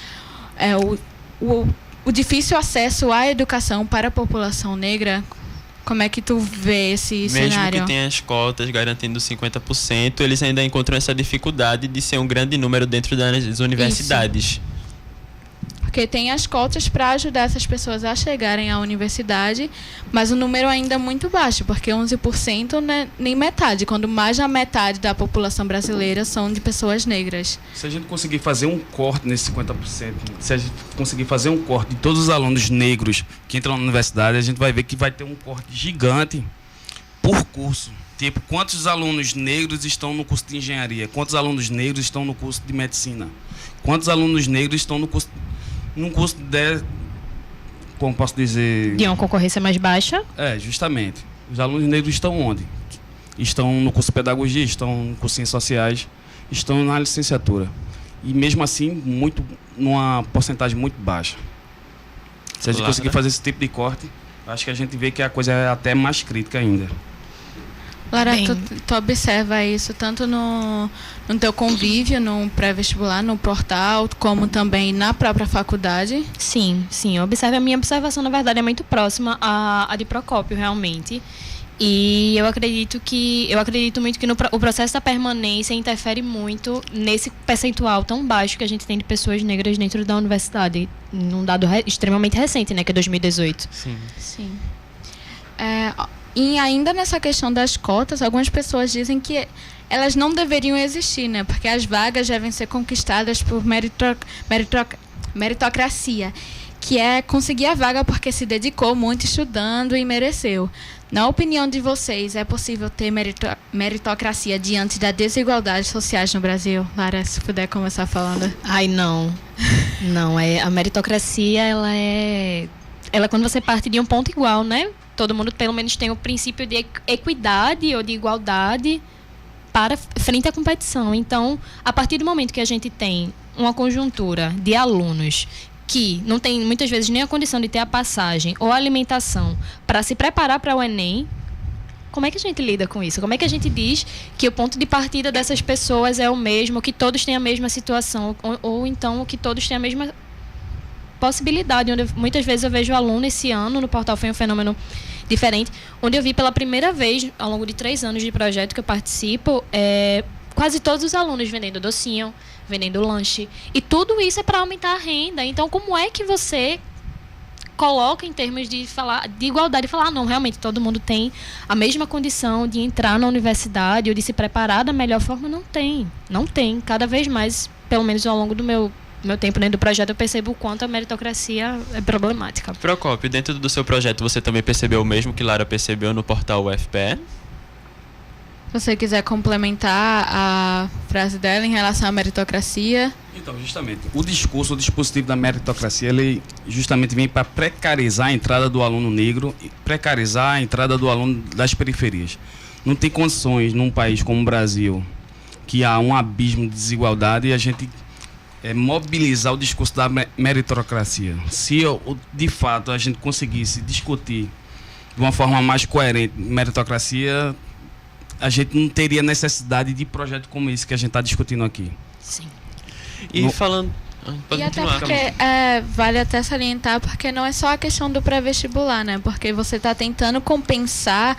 o difícil acesso à educação para a população negra. Como é que tu vê esse cenário? Mesmo que tenha as cotas garantindo 50%, eles ainda encontram essa dificuldade de ser um grande número dentro das universidades. Isso. Porque tem as cotas para ajudar essas pessoas a chegarem à universidade, mas o número ainda é muito baixo, porque 11% não é nem metade, quando mais da metade da população brasileira são de pessoas negras. Se a gente conseguir fazer um corte nesse 50%, se a gente conseguir fazer um corte de todos os alunos negros que entram na universidade, a gente vai ver que vai ter um corte gigante por curso. Tipo, quantos alunos negros estão no curso de engenharia? Quantos alunos negros estão no curso de medicina? Quantos alunos negros estão no curso de, como posso dizer... De uma concorrência mais baixa? Justamente. Os alunos negros estão onde? Estão no curso de pedagogia, estão no curso de ciências sociais, estão na licenciatura. E mesmo assim, numa porcentagem muito baixa. Se a gente conseguir fazer esse tipo de corte, acho que a gente vê que a coisa é até mais crítica ainda. Lara, tu observa isso tanto no teu convívio, no pré-vestibular, no portal, como também na própria faculdade? Sim. A minha observação, na verdade, é muito próxima à de Procópio, realmente. E eu acredito muito que o processo da permanência interfere muito nesse percentual tão baixo que a gente tem de pessoas negras dentro da universidade, num dado extremamente recente, né, que é 2018. Sim. E ainda nessa questão das cotas, algumas pessoas dizem que elas não deveriam existir, né? Porque as vagas devem ser conquistadas por meritocracia, que é conseguir a vaga porque se dedicou muito estudando e mereceu. Na opinião de vocês, é possível ter meritocracia diante das desigualdades sociais no Brasil? Lara, se puder começar falando. Ai, não. Não, a meritocracia, ela é quando você parte de um ponto igual, né? Todo mundo, pelo menos, tem o princípio de equidade ou de igualdade frente à competição. Então, a partir do momento que a gente tem uma conjuntura de alunos que não tem, muitas vezes, nem a condição de ter a passagem ou a alimentação para se preparar para o Enem, como é que a gente lida com isso? Como é que a gente diz que o ponto de partida dessas pessoas é o mesmo, que todos têm a mesma situação, ou então que todos têm a mesma possibilidade? Onde muitas vezes eu vejo aluno, esse ano no portal foi um fenômeno diferente, onde eu vi pela primeira vez, ao longo de 3 anos de projeto que eu participo, quase todos os alunos vendendo docinho, vendendo lanche, e tudo isso é para aumentar a renda. Então, como é que você coloca em termos de falar de igualdade, falar, não, realmente todo mundo tem a mesma condição de entrar na universidade ou de se preparar da melhor forma. Não tem. Cada vez mais, pelo menos ao longo do meu tempo dentro do projeto, eu percebo o quanto a meritocracia é problemática. Procópio, dentro do seu projeto, você também percebeu o mesmo que Lara percebeu no portal UFPE? Se você quiser complementar a frase dela em relação à meritocracia. Então, justamente, o dispositivo da meritocracia, ele justamente vem para precarizar a entrada do aluno negro e precarizar a entrada do aluno das periferias. Não tem condições num país como o Brasil, que há um abismo de desigualdade, e a gente mobilizar o discurso da meritocracia. Se de fato a gente conseguisse discutir de uma forma mais coerente meritocracia, a gente não teria necessidade de projeto como esse que a gente está discutindo aqui. Sim. E falando... E até porque vale até salientar, porque não é só a questão do pré-vestibular, né? Porque você está tentando compensar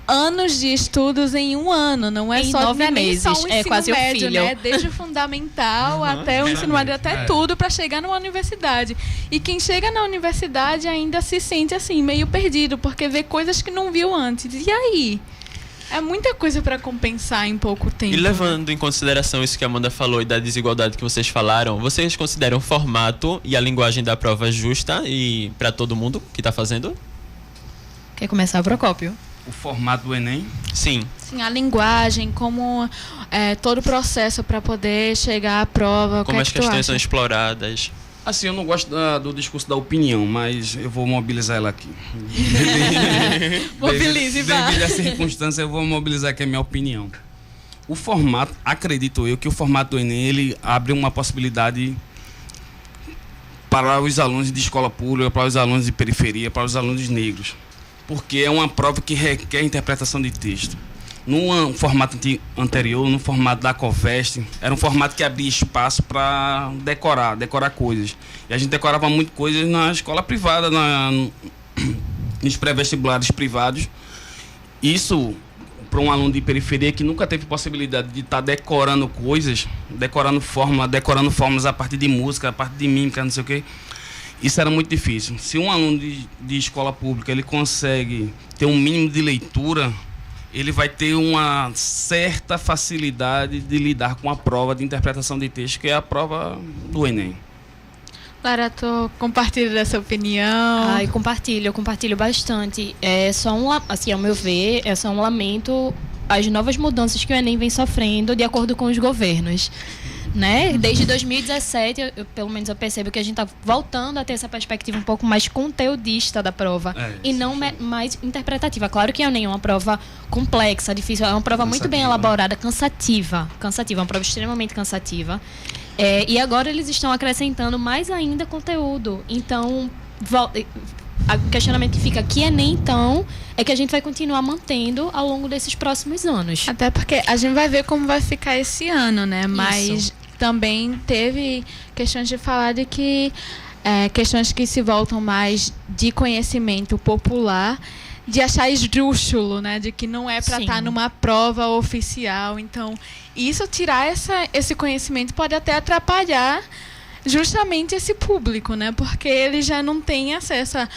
anos de estudos em um ano, não é em só 9 meses, meses, só o é ensino quase médio, um filho. né? Desde o fundamental até o ensino médio, até tudo para chegar numa universidade. E quem chega na universidade ainda se sente assim, meio perdido, porque vê coisas que não viu antes. E aí? É muita coisa para compensar em pouco tempo. E levando em consideração isso que a Amanda falou e da desigualdade que vocês falaram, vocês consideram o formato e a linguagem da prova justa e para todo mundo que está fazendo? Quer começar, Procópio? O formato do Enem? Sim. Sim, a linguagem, como todo o processo para poder chegar à prova. Como as questões são exploradas. Assim, eu não gosto do discurso da opinião, mas eu vou mobilizar ela aqui. Mobilize, vá. Devido à circunstância, eu vou mobilizar aqui a minha opinião. O formato, acredito eu, que o formato do Enem, ele abre uma possibilidade para os alunos de escola pública, para os alunos de periferia, para os alunos negros. Porque é uma prova que requer interpretação de texto. No formato anterior, no formato da COVEST, era um formato que abria espaço para decorar coisas. E a gente decorava muito coisas na escola privada, nos pré-vestibulares privados. Isso, para um aluno de periferia que nunca teve possibilidade de estar decorando coisas, decorando fórmulas a partir de música, a partir de mímica, não sei o quê, isso era muito difícil. Se um aluno de escola pública ele consegue ter um mínimo de leitura, ele vai ter uma certa facilidade de lidar com a prova de interpretação de texto, que é a prova do Enem. Lara, tu compartilha dessa opinião? Eu compartilho bastante. Assim, ao meu ver, é só um lamento as novas mudanças que o Enem vem sofrendo de acordo com os governos. Né? Desde 2017, pelo menos eu percebo que a gente está voltando a ter essa perspectiva um pouco mais conteudista da prova e não mais interpretativa. Claro que é uma prova complexa, difícil, é uma prova muito bem elaborada, cansativa, é uma prova extremamente cansativa. E agora eles estão acrescentando mais ainda conteúdo. Então, o questionamento que fica aqui então é que a gente vai continuar mantendo ao longo desses próximos anos. Até porque a gente vai ver como vai ficar esse ano, né? Mas também teve questões de falar de que questões que se voltam mais de conhecimento popular, de achar esdrúxulo, né? De que não é para estar numa prova oficial. Então, isso tirar esse conhecimento pode até atrapalhar justamente esse público, né? Porque ele já não tem acesso a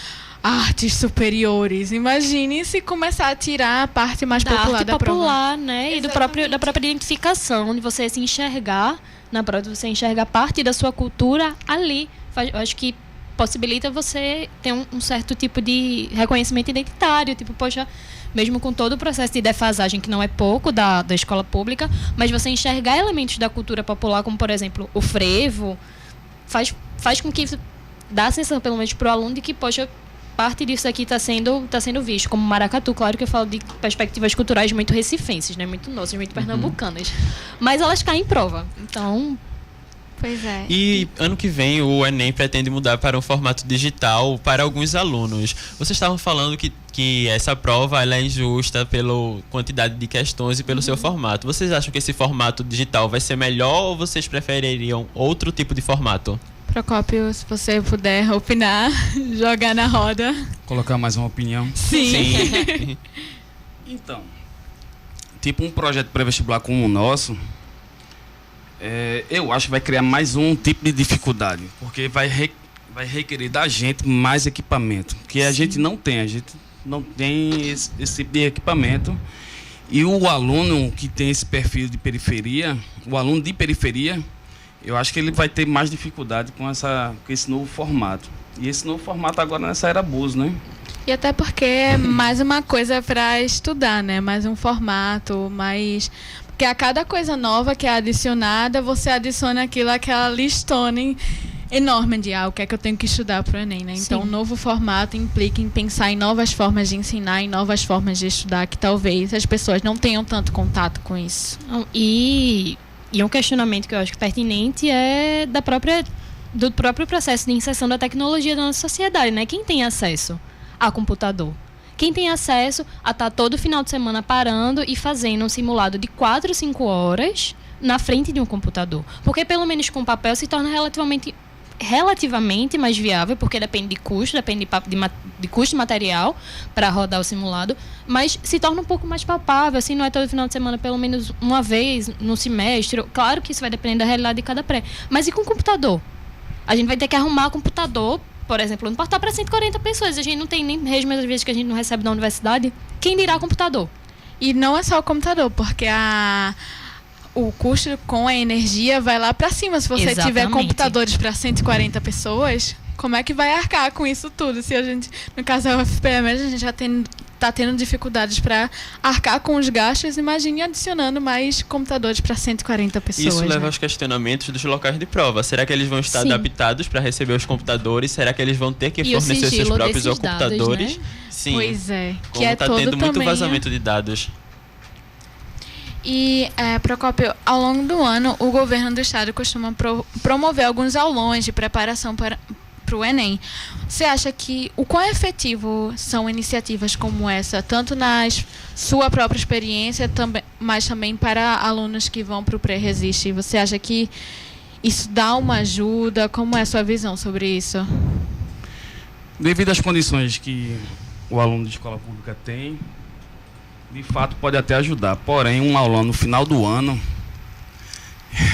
artes superiores. Imagine se começar a tirar a parte mais popular da prova. Né? E da própria identificação, de você se enxergar na prova, de você enxergar parte da sua cultura ali. Eu acho que possibilita você ter um certo tipo de reconhecimento identitário, tipo, poxa, mesmo com todo o processo de defasagem, que não é pouco da escola pública, mas você enxergar elementos da cultura popular, como, por exemplo, o frevo, faz com que dá a sensação, pelo menos para o aluno, de que, poxa, parte disso aqui está sendo visto, como maracatu. Claro que eu falo de perspectivas culturais muito recifenses, né? Muito nossas, muito pernambucanas. Mas elas caem em prova. Então, pois é. E ano que vem o Enem pretende mudar para um formato digital para alguns alunos. Vocês estavam falando que essa prova ela é injusta pela quantidade de questões e pelo seu formato. Vocês acham que esse formato digital vai ser melhor ou vocês prefeririam outro tipo de formato? Procópio, se você puder opinar, jogar na roda. Colocar mais uma opinião? Sim. Então, tipo um projeto pré-vestibular como o nosso, eu acho que vai criar mais um tipo de dificuldade, porque vai vai requerer da gente mais equipamento, que a gente não tem esse tipo de equipamento. E o aluno que tem esse perfil de periferia, o aluno de periferia, eu acho que ele vai ter mais dificuldade com esse novo formato. E esse novo formato agora nessa era abuso, né? E até porque é mais uma coisa para estudar, né? Mais um formato, mais... Porque a cada coisa nova que é adicionada, você adiciona aquela listona enorme de o que é que eu tenho que estudar para o Enem, né? Então, o novo formato implica em pensar em novas formas de ensinar, em novas formas de estudar, que talvez as pessoas não tenham tanto contato com isso. E um questionamento que eu acho que pertinente é do próprio processo de inserção da tecnologia na nossa sociedade, né? Quem tem acesso a computador? Quem tem acesso a estar todo final de semana parando e fazendo um simulado de 4 ou 5 horas na frente de um computador? Porque pelo menos com papel se torna relativamente mais viável, porque depende de custo, depende de custo de material para rodar o simulado, mas se torna um pouco mais palpável, assim, não é todo final de semana, pelo menos uma vez no semestre. Claro que isso vai depender da realidade de cada pré. Mas e com o computador? A gente vai ter que arrumar o computador, por exemplo, no portal para 140 pessoas. A gente não tem nem mesmo as vezes que a gente não recebe da universidade. Quem dirá computador? E não é só o computador, porque o custo com a energia vai lá para cima. Se você tiver computadores para 140 pessoas, como é que vai arcar com isso tudo? Se a gente, no caso da UFPM, a gente já está tendo dificuldades para arcar com os gastos, imagine adicionando mais computadores para 140 pessoas. Isso leva né? aos questionamentos dos locais de prova. Será que eles vão estar adaptados para receber os computadores? Será que eles vão ter que fornecer seus próprios computadores? Dados, né? Sim. Pois é. Como está tendo muito vazamento de dados. E, Procópio, ao longo do ano, o governo do estado costuma promover alguns aulões de preparação para o Enem. Você acha que o quão efetivo são iniciativas como essa, tanto na sua própria experiência, mas também para alunos que vão para o Pré-Resiste? Você acha que isso dá uma ajuda? Como é a sua visão sobre isso? Devido às condições que o aluno de escola pública tem, de fato pode até ajudar. Porém, um aulão no final do ano,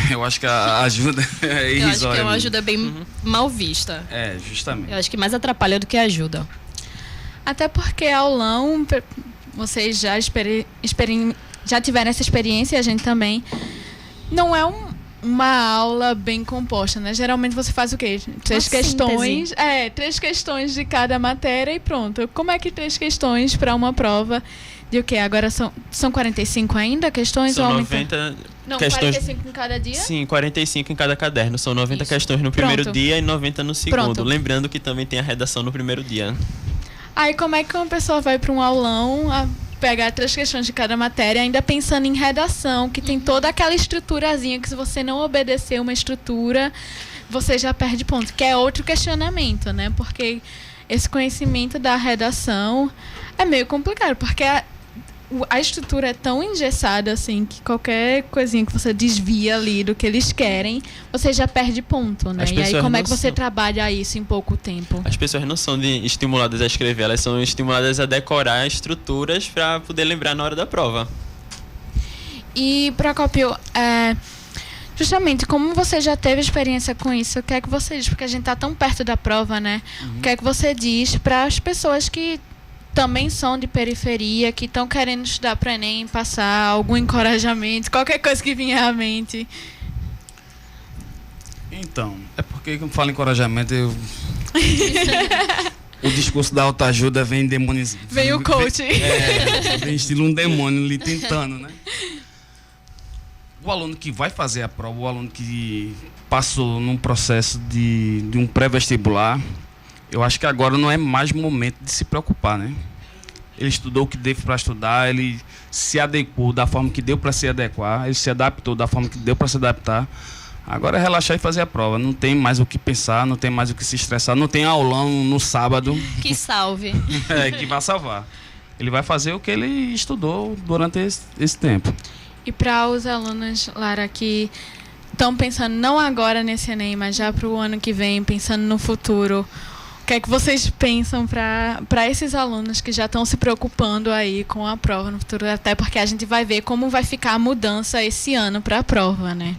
eu acho que a ajuda é irrisória. Eu acho que é uma ajuda bem mal vista. É, justamente. Eu acho que mais atrapalha do que ajuda. Até porque aulão, vocês já tiveram essa experiência, a gente também, não é uma aula bem composta, né? Geralmente você faz o quê? 3 questões. 3 questões de cada matéria e pronto. Como é que 3 questões para uma prova de o quê? Agora são 45 ainda questões? São 90 Não, questões. 45 em cada dia? Sim, 45 em cada caderno. São 90 questões no primeiro dia e 90 no segundo. Pronto. Lembrando que também tem a redação no primeiro dia. Aí como é que uma pessoa vai para um aulão a pegar 3 questões de cada matéria, ainda pensando em redação, que tem toda aquela estruturazinha, que se você não obedecer uma estrutura, você já perde ponto, que é outro questionamento, né? Porque esse conhecimento da redação é meio complicado, porque a estrutura é tão engessada assim que qualquer coisinha que você desvia ali do que eles querem, você já perde ponto, né? E aí como é que você trabalha isso em pouco tempo? As pessoas não são estimuladas a escrever, elas são estimuladas a decorar estruturas para poder lembrar na hora da prova. E, Procópio, justamente, como você já teve experiência com isso, o que é que você diz? Porque a gente está tão perto da prova, né? O que é que você diz para as pessoas que também são de periferia, que estão querendo estudar para o Enem, passar algum encorajamento, qualquer coisa que vier à mente? Então, é porque quando falo em encorajamento, o discurso da autoajuda vem demonizado. Vem o coach. Vem estilo um demônio ali tentando, né? O aluno que vai fazer a prova, o aluno que passou num processo de um pré-vestibular, eu acho que agora não é mais momento de se preocupar, né? Ele estudou o que deu para estudar, ele se adequou da forma que deu para se adequar, ele se adaptou da forma que deu para se adaptar. Agora é relaxar e fazer a prova. Não tem mais o que pensar, não tem mais o que se estressar, não tem aulão no sábado. Que salve. Que vai salvar. Ele vai fazer o que ele estudou durante esse tempo. E para os alunos, Lara, que estão pensando não agora nesse Enem, mas já para o ano que vem, pensando no futuro, o que é que vocês pensam para esses alunos que já estão se preocupando aí com a prova no futuro? Até porque a gente vai ver como vai ficar a mudança esse ano para a prova, né?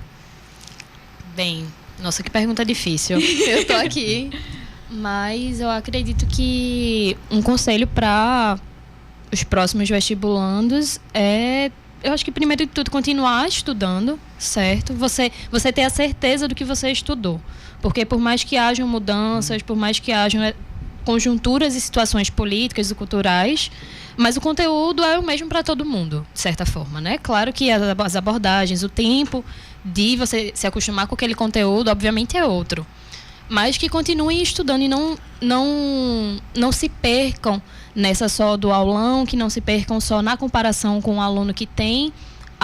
Bem, nossa, que pergunta difícil. Eu tô aqui Mas eu acredito que um conselho para os próximos vestibulandos eu acho que primeiro de tudo continuar estudando, certo? Você ter a certeza do que você estudou. Porque por mais que hajam mudanças, por mais que hajam conjunturas e situações políticas e culturais, mas o conteúdo é o mesmo para todo mundo, de certa forma, né? Claro que as abordagens, o tempo de você se acostumar com aquele conteúdo, obviamente é outro. Mas que continuem estudando e não se percam nessa só do aulão, que não se percam só na comparação com o aluno que tem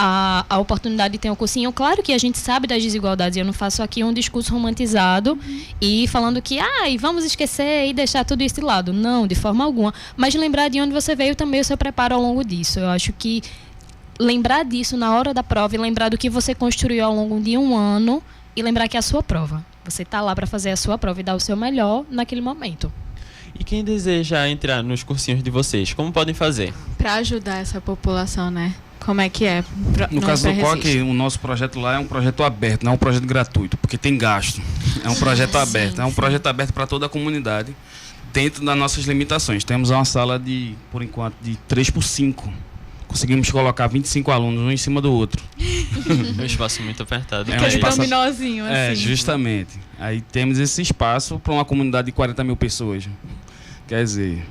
a oportunidade de ter um cursinho. Claro que a gente sabe das desigualdades, eu não faço aqui um discurso romantizado e falando que vamos esquecer e deixar tudo isso de lado. Não, de forma alguma. Mas lembrar de onde você veio também, o seu preparo ao longo disso. Eu acho que lembrar disso na hora da prova e lembrar do que você construiu ao longo de um ano e lembrar que é a sua prova. Você está lá para fazer a sua prova e dar o seu melhor naquele momento. E quem deseja entrar nos cursinhos de vocês, como podem fazer? Para ajudar essa população, né? Como é que é? No caso do COC, o nosso projeto lá é um projeto aberto, não é um projeto gratuito, porque tem gasto. É um projeto aberto, é um projeto aberto para toda a comunidade, dentro das nossas limitações. Temos uma sala por enquanto, de 3x5. Conseguimos colocar 25 alunos um em cima do outro. É um espaço muito apertado. É um espaço dominozinho, assim. Justamente. Aí temos esse espaço para uma comunidade de 40 mil pessoas. Quer dizer,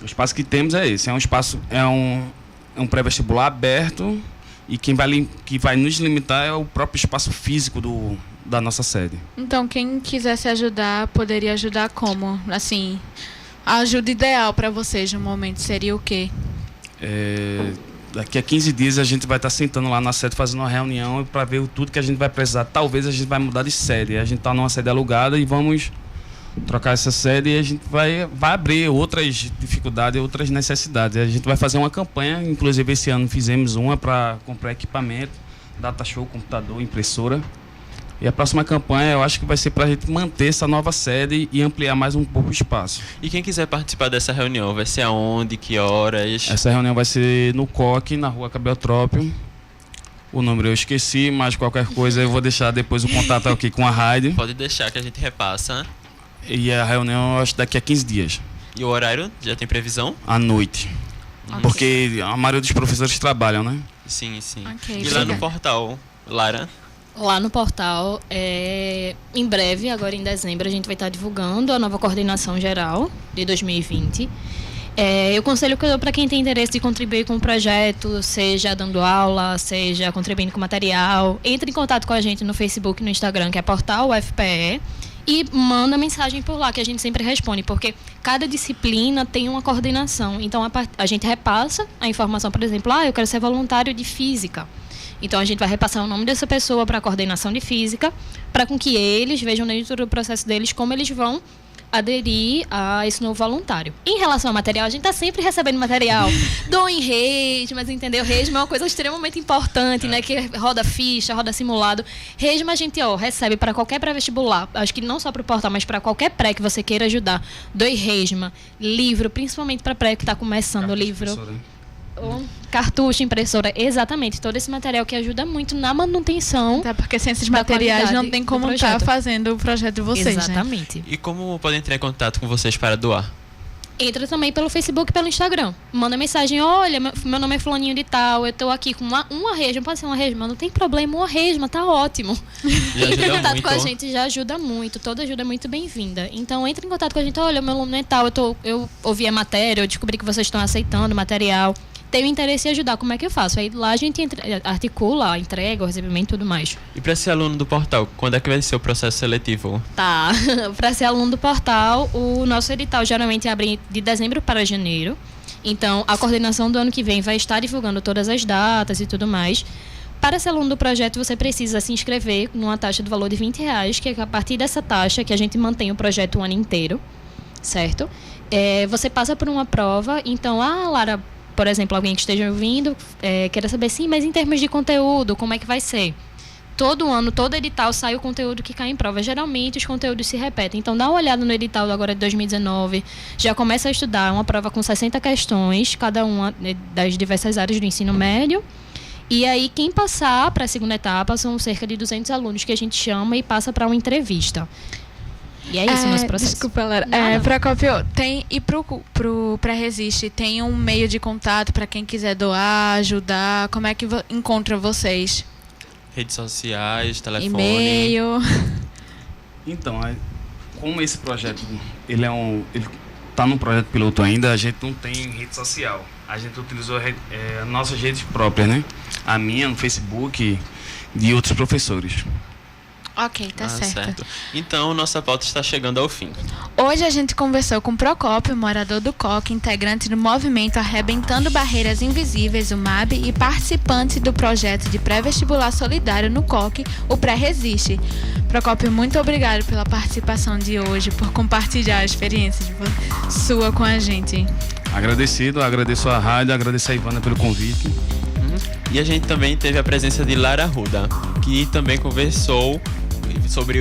o espaço que temos é esse. É um espaço, é um pré-vestibular aberto e que vai nos limitar é o próprio espaço físico da nossa sede. Então, quem quisesse ajudar, poderia ajudar como? Assim, a ajuda ideal para vocês no momento seria o quê? Daqui a 15 dias a gente vai estar sentando lá na sede fazendo uma reunião para ver tudo que a gente vai precisar. Talvez a gente vai mudar de sede. A gente está numa sede alugada e vamos trocar essa sede e a gente vai abrir outras dificuldades, outras necessidades. A gente vai fazer uma campanha, inclusive esse ano fizemos uma para comprar equipamento, data show, computador, impressora. E a próxima campanha eu acho que vai ser para a gente manter essa nova sede e ampliar mais um pouco o espaço. E quem quiser participar dessa reunião, vai ser aonde, que horas? Essa reunião vai ser no COC, na rua Cabeltrópio. O número eu esqueci, mas qualquer coisa eu vou deixar depois o contato aqui com a rádio. Pode deixar que a gente repassa. E a reunião eu acho daqui a 15 dias. E o horário? Já tem previsão? À noite. Okay. Porque a maioria dos professores trabalham, né? Sim. Okay, e lá no portal, Lara? Lá no portal, em breve, agora em dezembro, a gente vai estar divulgando a nova coordenação geral de 2020. O conselho que eu dou para quem tem interesse de contribuir com o projeto, seja dando aula, seja contribuindo com material, entre em contato com a gente no Facebook e no Instagram, que é Portal UFPE, e manda mensagem por lá, que a gente sempre responde, porque cada disciplina tem uma coordenação. Então, a gente repassa a informação, por exemplo, eu quero ser voluntário de física. Então, a gente vai repassar o nome dessa pessoa para a coordenação de física, para com que eles vejam dentro do processo deles como eles vão aderir a esse novo voluntário. Em relação ao material, a gente está sempre recebendo material. Doem resmas, entendeu? Resma é uma coisa extremamente importante, né? Que roda ficha, roda simulado. Resma a gente recebe para qualquer pré-vestibular. Acho que não só para o portal, mas para qualquer pré que você queira ajudar. Doe resma, livro, principalmente para pré que está começando o livro. Cartucho, impressora, exatamente, todo esse material que ajuda muito na manutenção. Até porque sem esses materiais não tem como estar fazendo o projeto de vocês, exatamente. Né? E como podem entrar em contato com vocês para doar? Entra também pelo Facebook e pelo Instagram. Manda mensagem, olha, meu nome é fulaninho de tal, eu estou aqui com uma resma, pode ser uma resma, não tem problema, uma resma, tá ótimo. Entra em contato com a gente, já ajuda muito, toda ajuda é muito bem-vinda. Então entra em contato com a gente, olha, meu nome é tal, eu ouvi a matéria, eu descobri que vocês estão aceitando o material. Tenho interesse em ajudar, como é que eu faço? Aí lá a gente articula, entrega, o recebimento e tudo mais. E para ser aluno do portal, quando é que vai ser o processo seletivo? Tá, para ser aluno do portal, o nosso edital geralmente abre de dezembro para janeiro. Então, a coordenação do ano que vem vai estar divulgando todas as datas e tudo mais. Para ser aluno do projeto, você precisa se inscrever numa taxa do valor de R$20, que é a partir dessa taxa que a gente mantém o projeto o ano inteiro, certo? Você passa por uma prova, então, Lara, por exemplo, alguém que esteja ouvindo, queira saber, sim, mas em termos de conteúdo, como é que vai ser? Todo ano, todo edital sai o conteúdo que cai em prova. Geralmente, os conteúdos se repetem. Então, dá uma olhada no edital agora de 2019. Já começa a estudar uma prova com 60 questões, cada uma das diversas áreas do ensino médio. E aí, quem passar para a segunda etapa são cerca de 200 alunos que a gente chama e passa para uma entrevista. E é isso nosso processo. Desculpa, Lara. Procópio, pro Pré-Resiste, tem um meio de contato para quem quiser doar, ajudar? Como é que encontra vocês? Redes sociais, telefone... E-mail... Então, como esse projeto, ele tá num projeto piloto ainda, a gente não tem rede social. A gente utilizou nossas redes próprias, né? A minha no Facebook, de outros professores. Ok, tá certo. Então, nossa pauta está chegando ao fim. Hoje a gente conversou com Procópio, morador do COC, integrante do movimento Arrebentando Barreiras Invisíveis, o MAB, e participante do projeto de pré-vestibular solidário no COC, o Pré-Resiste. Procópio, muito obrigado pela participação de hoje, por compartilhar a experiência sua com a gente. Agradeço a rádio, agradeço a Ivana pelo convite. E a gente também teve a presença de Lara Arruda, que também conversou sobre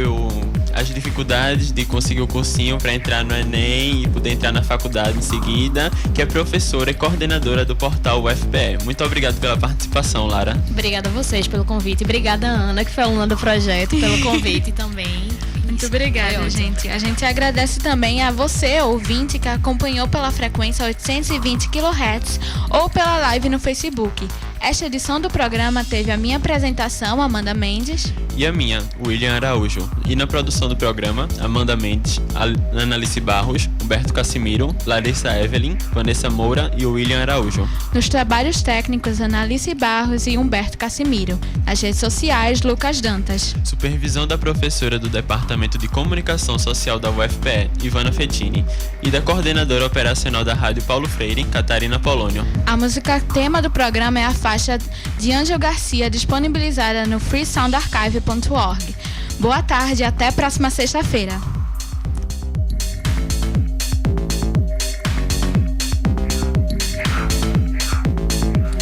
as dificuldades de conseguir o cursinho para entrar no Enem e poder entrar na faculdade em seguida, que é professora e coordenadora do portal UFPE. Muito obrigado pela participação, Lara. Obrigada a vocês pelo convite. Obrigada, Ana, que foi aluna do projeto, pelo convite também. Muito obrigada, gente. A gente agradece também a você, ouvinte, que acompanhou pela frequência 820 kHz ou pela live no Facebook. Esta edição do programa teve a minha apresentação, Amanda Mendes. E a minha, William Araújo. E na produção do programa, Amanda Mendes, Analice Barros, Humberto Cassimiro, Larissa Evelyn, Vanessa Moura e William Araújo. Nos trabalhos técnicos, Analice Barros e Humberto Cassimiro. Nas redes sociais, Lucas Dantas. Supervisão da professora do Departamento de Comunicação Social da UFPE, Ivana Fettini. E da coordenadora operacional da Rádio Paulo Freire, Catarina Polônio. A música tema do programa é a faixa de Ângelo Garcia, disponibilizada no freesoundarchive.org. Boa tarde e até a próxima sexta-feira.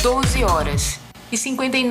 12h59